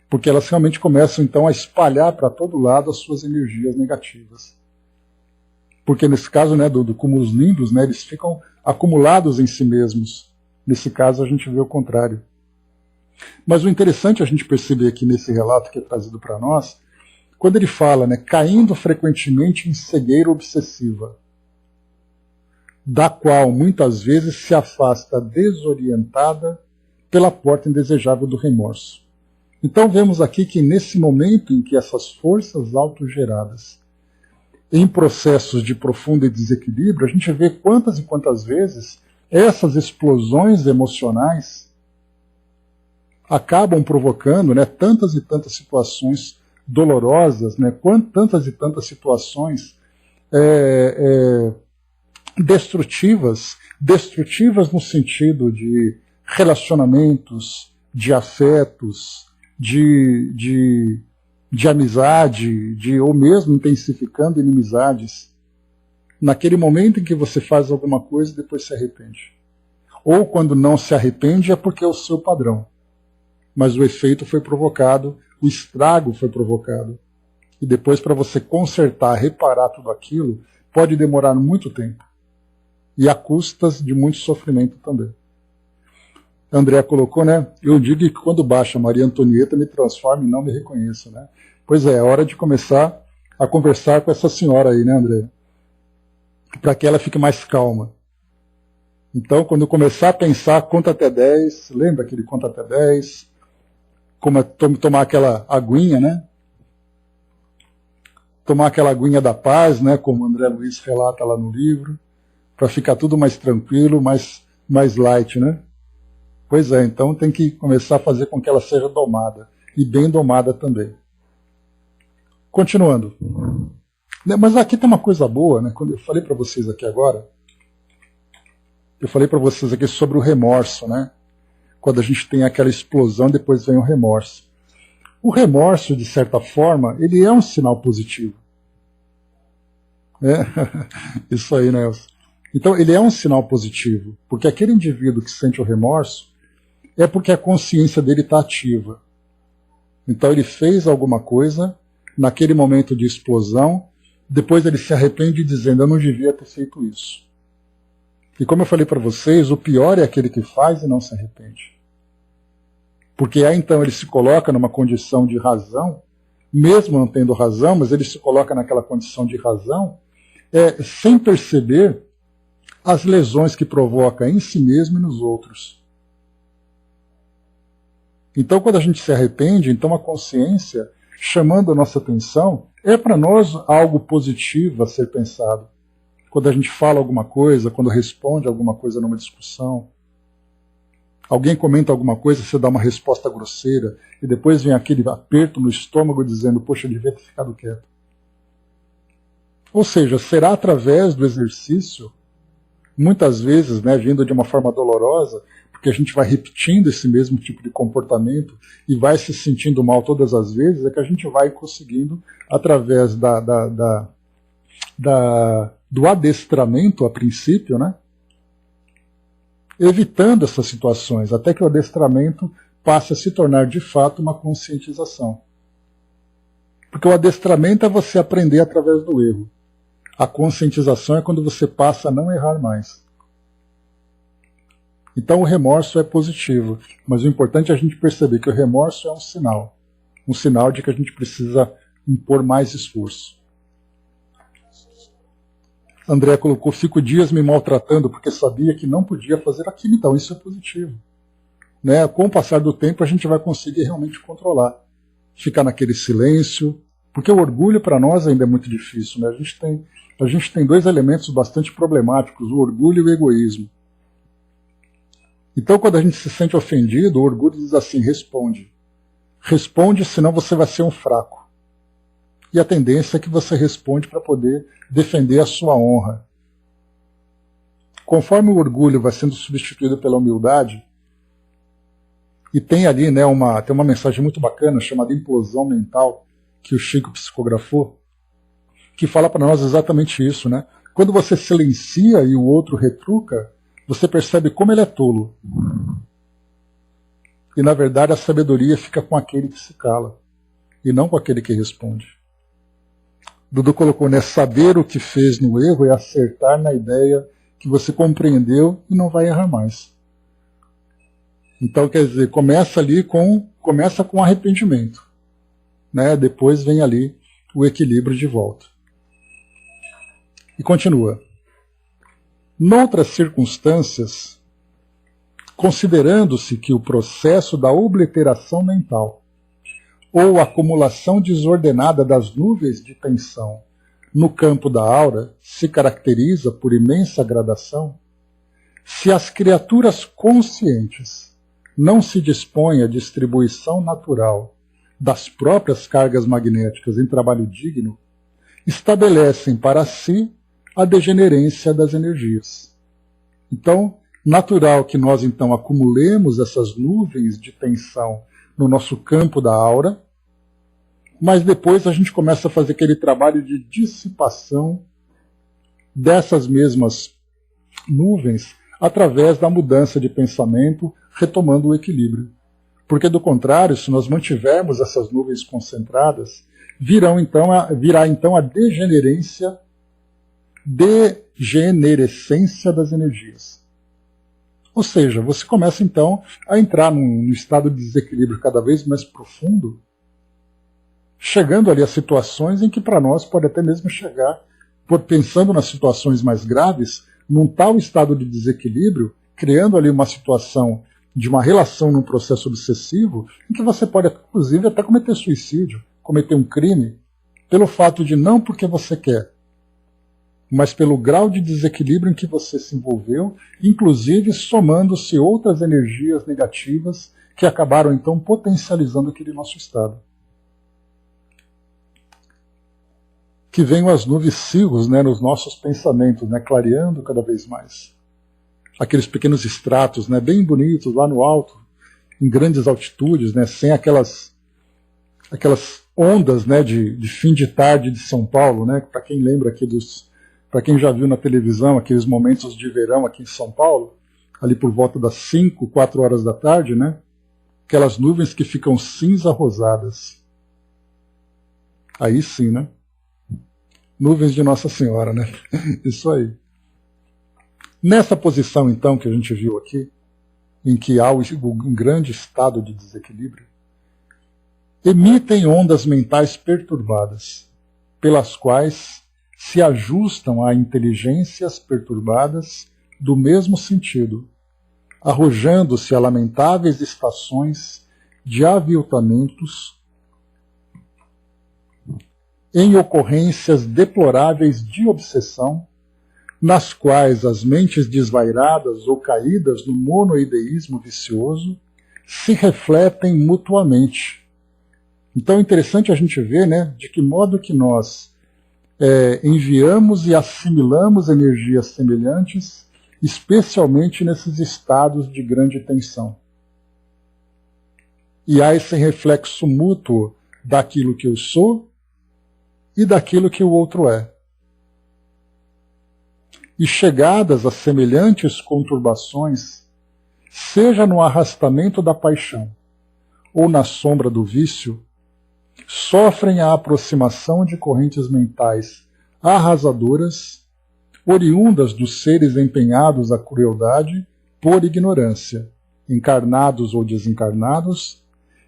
Porque elas realmente começam então a espalhar para todo lado as suas energias negativas. Porque nesse caso, né, do cúmulos nimbus, né, eles ficam acumulados em si mesmos. Nesse caso a gente vê o contrário. Mas o interessante a gente perceber aqui nesse relato que é trazido para nós, quando ele fala, né, caindo frequentemente em cegueira obsessiva, da qual muitas vezes se afasta desorientada pela porta indesejável do remorso. Então vemos aqui que nesse momento em que essas forças autogeradas, em processos de profundo desequilíbrio, a gente vê quantas e quantas vezes essas explosões emocionais acabam provocando, né, tantas e tantas situações dolorosas, né, tantas e tantas situações destrutivas no sentido de relacionamentos, de afetos, de amizade, ou mesmo intensificando inimizades, naquele momento em que você faz alguma coisa e depois se arrepende. Ou quando não se arrepende é porque é o seu padrão, mas o efeito foi provocado, o estrago foi provocado. E depois, para você consertar, reparar tudo aquilo, pode demorar muito tempo. E a custas de muito sofrimento também. André colocou, né? Eu digo que quando baixa Maria Antonieta me transforma e não me reconheço, né? Pois é hora de começar a conversar com essa senhora aí, né, André? Para que ela fique mais calma. Então, quando eu começar a pensar, conta até 10, lembra que ele conta até 10, tomar aquela aguinha, né? Tomar aquela aguinha da paz, né? Como o André Luiz relata lá no livro, para ficar tudo mais tranquilo, mais light, né? Pois é, então tem que começar a fazer com que ela seja domada, e bem domada também. Continuando. Mas aqui tem uma coisa boa, né? Quando eu falei para vocês aqui agora, eu falei para vocês aqui sobre o remorso, né? Quando a gente tem aquela explosão, depois vem o remorso. O remorso, de certa forma, ele é um sinal positivo. Isso aí, Nelson. Então, ele é um sinal positivo, porque aquele indivíduo que sente o remorso é porque a consciência dele está ativa. Então, ele fez alguma coisa naquele momento de explosão, depois ele se arrepende dizendo, eu não devia ter feito isso. E como eu falei para vocês, o pior é aquele que faz e não se arrepende. Porque aí então ele se coloca numa condição de razão, mesmo não tendo razão, mas ele se coloca naquela condição de razão, sem perceber as lesões que provoca em si mesmo e nos outros. Então, quando a gente se arrepende, então a consciência, chamando a nossa atenção, é para nós algo positivo a ser pensado. Quando a gente fala alguma coisa, quando responde alguma coisa numa discussão, alguém comenta alguma coisa, você dá uma resposta grosseira, e depois vem aquele aperto no estômago dizendo, poxa, eu devia ter ficado quieto. Ou seja, será através do exercício, muitas vezes, né, vindo de uma forma dolorosa, porque a gente vai repetindo esse mesmo tipo de comportamento e vai se sentindo mal todas as vezes, é que a gente vai conseguindo, através do adestramento, a princípio, né, evitando essas situações, até que o adestramento passe a se tornar de fato uma conscientização. Porque o adestramento é você aprender através do erro. A conscientização é quando você passa a não errar mais. Então o remorso é positivo, mas o importante é a gente perceber que o remorso é um sinal de que a gente precisa impor mais esforço. André colocou, fico dias me maltratando porque sabia que não podia fazer aquilo, então isso é positivo. Né? Com o passar do tempo a gente vai conseguir realmente controlar, ficar naquele silêncio, porque o orgulho para nós ainda é muito difícil. Né? A gente tem dois elementos bastante problemáticos, o orgulho e o egoísmo. Então, quando a gente se sente ofendido, o orgulho diz assim, responde. Responde, senão você vai ser um fraco. E a tendência é que você responde para poder defender a sua honra. Conforme o orgulho vai sendo substituído pela humildade, e tem ali, né, tem uma mensagem muito bacana chamada implosão mental, que o Chico psicografou, que fala para nós exatamente isso. Né? Quando você silencia e o outro retruca, você percebe como ele é tolo. E, na verdade, a sabedoria fica com aquele que se cala, e não com aquele que responde. Dudu colocou, né, saber o que fez no erro é acertar na ideia que você compreendeu e não vai errar mais. Então, quer dizer, começa com arrependimento, né? Depois vem ali o equilíbrio de volta. E continua. Noutras circunstâncias, considerando-se que o processo da obliteração mental ou acumulação desordenada das nuvens de tensão no campo da aura se caracteriza por imensa gradação, se as criaturas conscientes não se dispõem à distribuição natural das próprias cargas magnéticas em trabalho digno, estabelecem para si a degenerência das energias. Então, natural que nós então acumulemos essas nuvens de tensão no nosso campo da aura, mas depois a gente começa a fazer aquele trabalho de dissipação dessas mesmas nuvens através da mudança de pensamento, retomando o equilíbrio. Porque, do contrário, se nós mantivermos essas nuvens concentradas, virá então a degenerescência das energias. Ou seja, você começa então a entrar num estado de desequilíbrio cada vez mais profundo, chegando ali a situações em que para nós pode até mesmo chegar, pensando nas situações mais graves, num tal estado de desequilíbrio, criando ali uma situação de uma relação num processo obsessivo, em que você pode, inclusive, até cometer suicídio, cometer um crime, pelo fato de não porque você quer, mas pelo grau de desequilíbrio em que você se envolveu, inclusive somando-se outras energias negativas que acabaram então potencializando aquele nosso estado. Que venham as nuvens cirros, né, nos nossos pensamentos, né, clareando cada vez mais. Aqueles pequenos estratos, né, bem bonitos lá no alto, em grandes altitudes, né, sem aquelas ondas, né, de fim de tarde de São Paulo, né, para quem lembra aqui para quem já viu na televisão aqueles momentos de verão aqui em São Paulo, ali por volta das 5, 4 horas da tarde, né, aquelas nuvens que ficam cinza rosadas. Aí sim, né? Nuvens de Nossa Senhora, né? Isso aí. Nessa posição, então, que a gente viu aqui, em que há um grande estado de desequilíbrio, emitem ondas mentais perturbadas, pelas quais se ajustam a inteligências perturbadas do mesmo sentido, arrojando-se a lamentáveis estações de aviltamentos em ocorrências deploráveis de obsessão, nas quais as mentes desvairadas ou caídas no monoideísmo vicioso se refletem mutuamente. Então é interessante a gente ver, né, de que modo que nós enviamos e assimilamos energias semelhantes, especialmente nesses estados de grande tensão. E há esse reflexo mútuo daquilo que eu sou e daquilo que o outro é. E chegadas a semelhantes conturbações, seja no arrastamento da paixão ou na sombra do vício, sofrem a aproximação de correntes mentais arrasadoras, oriundas dos seres empenhados à crueldade por ignorância, encarnados ou desencarnados,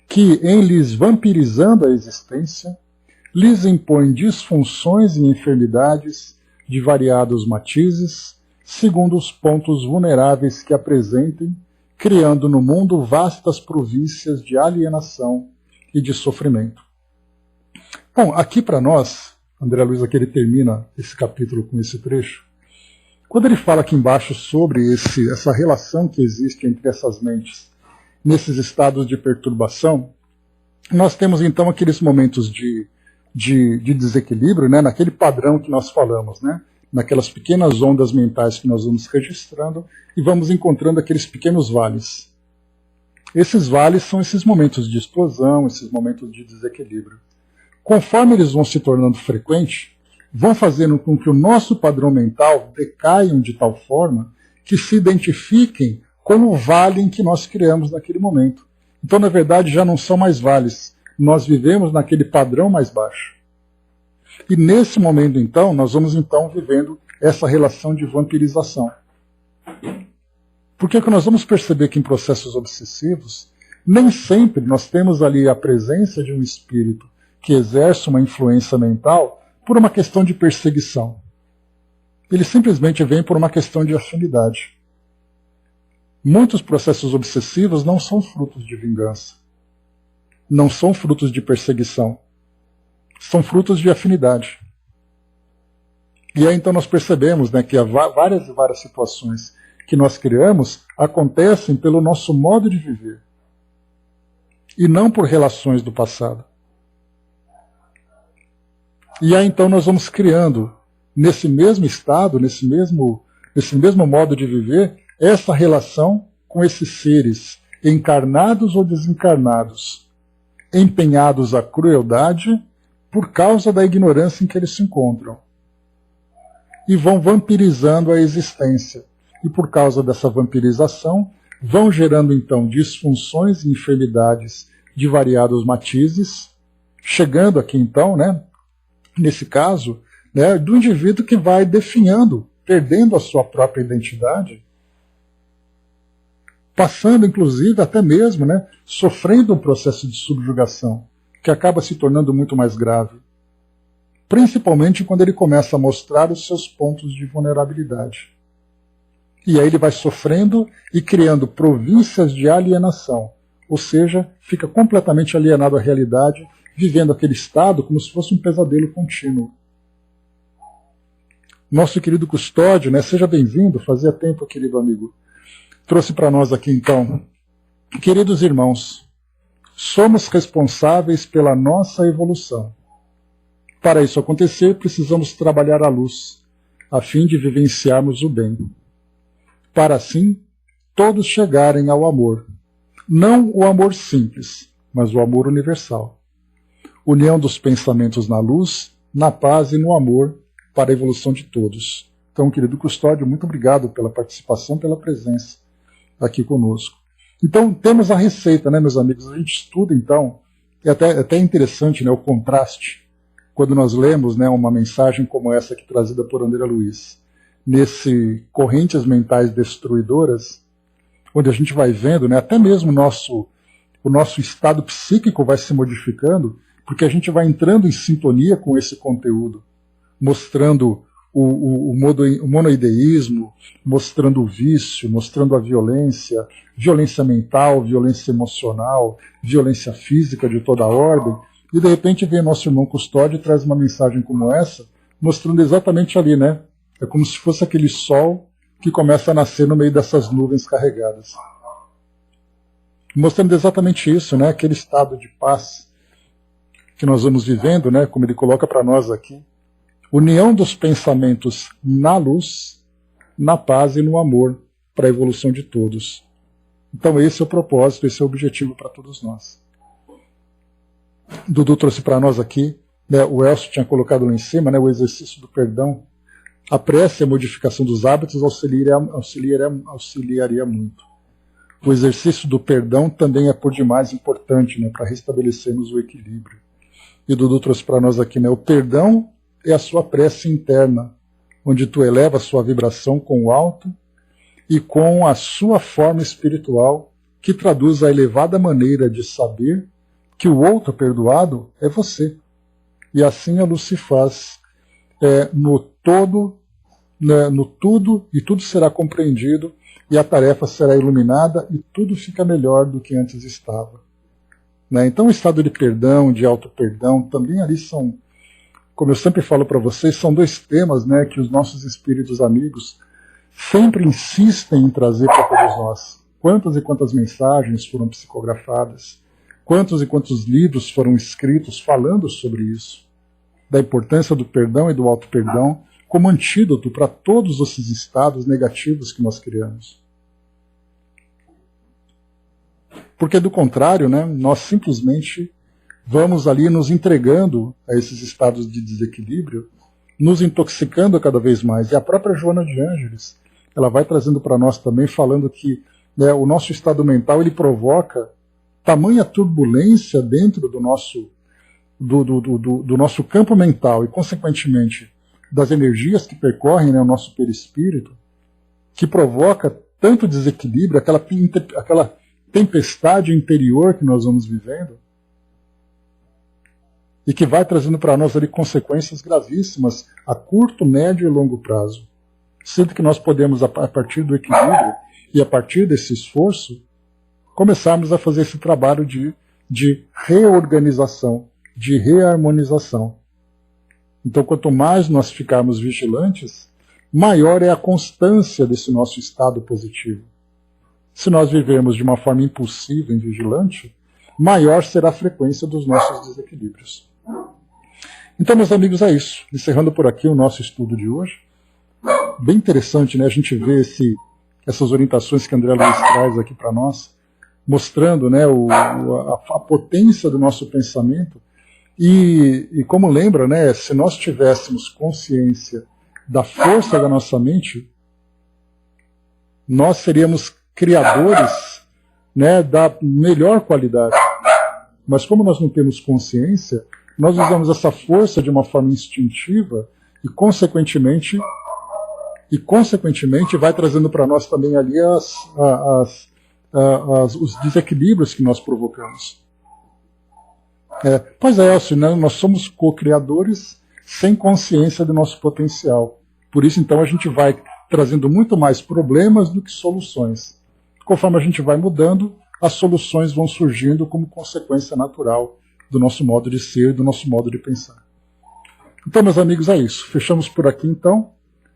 que, em lhes vampirizando a existência, lhes impõe disfunções e enfermidades de variados matizes, segundo os pontos vulneráveis que apresentem, criando no mundo vastas províncias de alienação e de sofrimento. Bom, aqui para nós, André Luiz, aqui ele termina esse capítulo com esse trecho, quando ele fala aqui embaixo sobre essa relação que existe entre essas mentes nesses estados de perturbação, nós temos então aqueles momentos de desequilíbrio, né, naquele padrão que nós falamos, né, naquelas pequenas ondas mentais que nós vamos registrando e vamos encontrando aqueles pequenos vales. Esses vales são esses momentos de explosão, esses momentos de desequilíbrio. Conforme eles vão se tornando frequentes, vão fazendo com que o nosso padrão mental decaiam de tal forma que se identifiquem com o vale em que nós criamos naquele momento. Então, na verdade, já não são mais vales. Nós vivemos naquele padrão mais baixo. E nesse momento, então, nós vamos então vivendo essa relação de vampirização. Porque que nós vamos perceber que em processos obsessivos, nem sempre nós temos ali a presença de um espírito que exerce uma influência mental por uma questão de perseguição. Ele simplesmente vem por uma questão de afinidade. Muitos processos obsessivos não são frutos de vingança. Não são frutos de perseguição. São frutos de afinidade. E aí então nós percebemos, né, que há várias e várias situações que nós criamos acontecem pelo nosso modo de viver. E não por relações do passado. E aí então nós vamos criando, nesse mesmo estado, nesse mesmo modo de viver, essa relação com esses seres encarnados ou desencarnados, empenhados à crueldade por causa da ignorância em que eles se encontram. E vão vampirizando a existência. E por causa dessa vampirização, vão gerando então disfunções e enfermidades de variados matizes, chegando aqui então, né, nesse caso, né, do indivíduo que vai definhando, perdendo a sua própria identidade, passando inclusive até mesmo, né, sofrendo um processo de subjugação, que acaba se tornando muito mais grave. Principalmente quando ele começa a mostrar os seus pontos de vulnerabilidade. E aí ele vai sofrendo e criando províncias de alienação, ou seja, fica completamente alienado à realidade, vivendo aquele estado como se fosse um pesadelo contínuo. Nosso querido Custódio, né, seja bem-vindo, fazia tempo, querido amigo, trouxe para nós aqui então. Queridos irmãos, somos responsáveis pela nossa evolução. Para isso acontecer, precisamos trabalhar a luz, a fim de vivenciarmos o bem. Para assim, todos chegarem ao amor. Não o amor simples, mas o amor universal. União dos pensamentos na luz, na paz e no amor, para a evolução de todos. Então, querido Custódio, muito obrigado pela participação, pela presença aqui conosco. Então, temos a receita, né, meus amigos? A gente estuda, então, é até interessante, né, o contraste, quando nós lemos, né, uma mensagem como essa aqui trazida por André Luiz, nesse Correntes Mentais Destruidoras, onde a gente vai vendo, né, até mesmo o nosso estado psíquico vai se modificando, porque a gente vai entrando em sintonia com esse conteúdo, mostrando o monoideísmo, mostrando o vício, mostrando a violência mental, violência emocional, violência física de toda a ordem, e de repente vem nosso irmão Custódio e traz uma mensagem como essa, mostrando exatamente ali, né? É como se fosse aquele sol que começa a nascer no meio dessas nuvens carregadas. Mostrando exatamente isso, né? Aquele estado de paz que nós vamos vivendo, né? Como ele coloca para nós aqui. União dos pensamentos na luz, na paz e no amor, para a evolução de todos. Então esse é o propósito, esse é o objetivo para todos nós. Dudu trouxe para nós aqui, né, o Elcio tinha colocado lá em cima, né, o exercício do perdão. A prece e a modificação dos hábitos auxiliaria muito. O exercício do perdão também é por demais importante, né, para restabelecermos o equilíbrio. E Dudu trouxe para nós aqui, né, o perdão é a sua prece interna, onde tu eleva a sua vibração com o alto e com a sua forma espiritual, que traduz a elevada maneira de saber que o outro perdoado é você. E assim a luz se faz no todo, né, no tudo, e tudo será compreendido, e a tarefa será iluminada, e tudo fica melhor do que antes estava. Né? Então o estado de perdão, de auto-perdão, também ali são, como eu sempre falo para vocês, são dois temas, né, que os nossos espíritos amigos sempre insistem em trazer para todos nós. Quantas e quantas mensagens foram psicografadas, quantos e quantos livros foram escritos falando sobre isso, da importância do perdão e do auto-perdão como antídoto para todos esses estados negativos que nós criamos. Porque, do contrário, né, nós simplesmente vamos ali nos entregando a esses estados de desequilíbrio, nos intoxicando cada vez mais. E a própria Joana de Ângeles, ela vai trazendo para nós também, falando que, né, o nosso estado mental ele provoca tamanha turbulência dentro do nosso campo mental e, consequentemente, das energias que percorrem, né, o nosso perispírito, que provoca tanto desequilíbrio, aquela tempestade interior que nós vamos vivendo, e que vai trazendo para nós ali consequências gravíssimas a curto, médio e longo prazo. Sendo que nós podemos, a partir do equilíbrio e a partir desse esforço, começarmos a fazer esse trabalho de reorganização, de reharmonização. Então, quanto mais nós ficarmos vigilantes, maior é a constância desse nosso estado positivo. Se nós vivermos de uma forma impulsiva e vigilante, maior será a frequência dos nossos desequilíbrios. Então, meus amigos, é isso. Encerrando por aqui o nosso estudo de hoje. Bem interessante, né? A gente vê essas orientações que André Luiz traz aqui para nós, mostrando, né, a potência do nosso pensamento. E como lembra, né, se nós tivéssemos consciência da força da nossa mente, nós seríamos criadores, né, da melhor qualidade. Mas como nós não temos consciência, nós usamos essa força de uma forma instintiva e, consequentemente vai trazendo para nós também ali os desequilíbrios que nós provocamos. Pois é, Elcio, né? Nós somos co-criadores sem consciência do nosso potencial. Por isso, então, a gente vai trazendo muito mais problemas do que soluções. Conforme a gente vai mudando, as soluções vão surgindo como consequência natural do nosso modo de ser, do nosso modo de pensar. Então, meus amigos, é isso. Fechamos por aqui, então.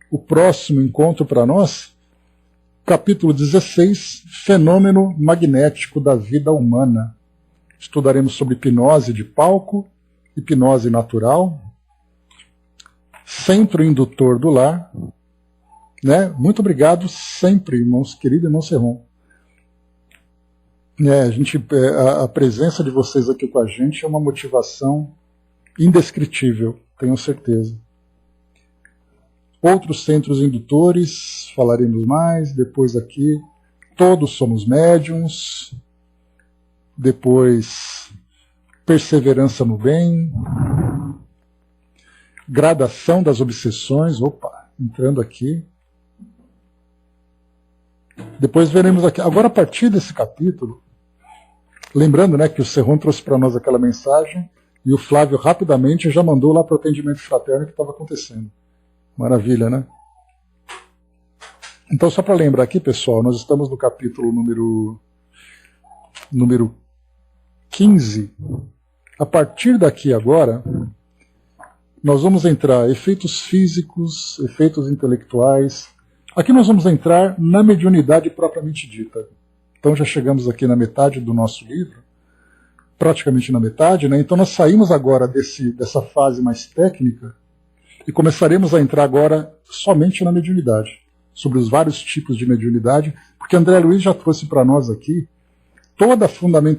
O próximo encontro para nós, capítulo 16, Fenômeno Magnético da Vida Humana. Estudaremos sobre hipnose de palco, hipnose natural, centro indutor do lar. Né? Muito obrigado sempre, irmãos, querido irmão Serron. A presença de vocês aqui com a gente é uma motivação indescritível, tenho certeza. Outros centros indutores, falaremos mais, depois aqui, todos somos médiums, depois perseverança no bem, gradação das obsessões, entrando aqui. Depois veremos aqui, agora a partir desse capítulo, lembrando, né, que o Serron trouxe para nós aquela mensagem e o Flávio rapidamente já mandou lá para o atendimento fraterno que estava acontecendo. Maravilha, né? Então, só para lembrar aqui, pessoal, nós estamos no capítulo número 15. A partir daqui agora, nós vamos entrar efeitos físicos, efeitos intelectuais. Aqui nós vamos entrar na mediunidade propriamente dita. Então já chegamos aqui na metade do nosso livro, praticamente na metade, né? Então nós saímos agora dessa fase mais técnica e começaremos a entrar agora somente na mediunidade, sobre os vários tipos de mediunidade, porque André Luiz já trouxe para nós aqui toda a fundamentação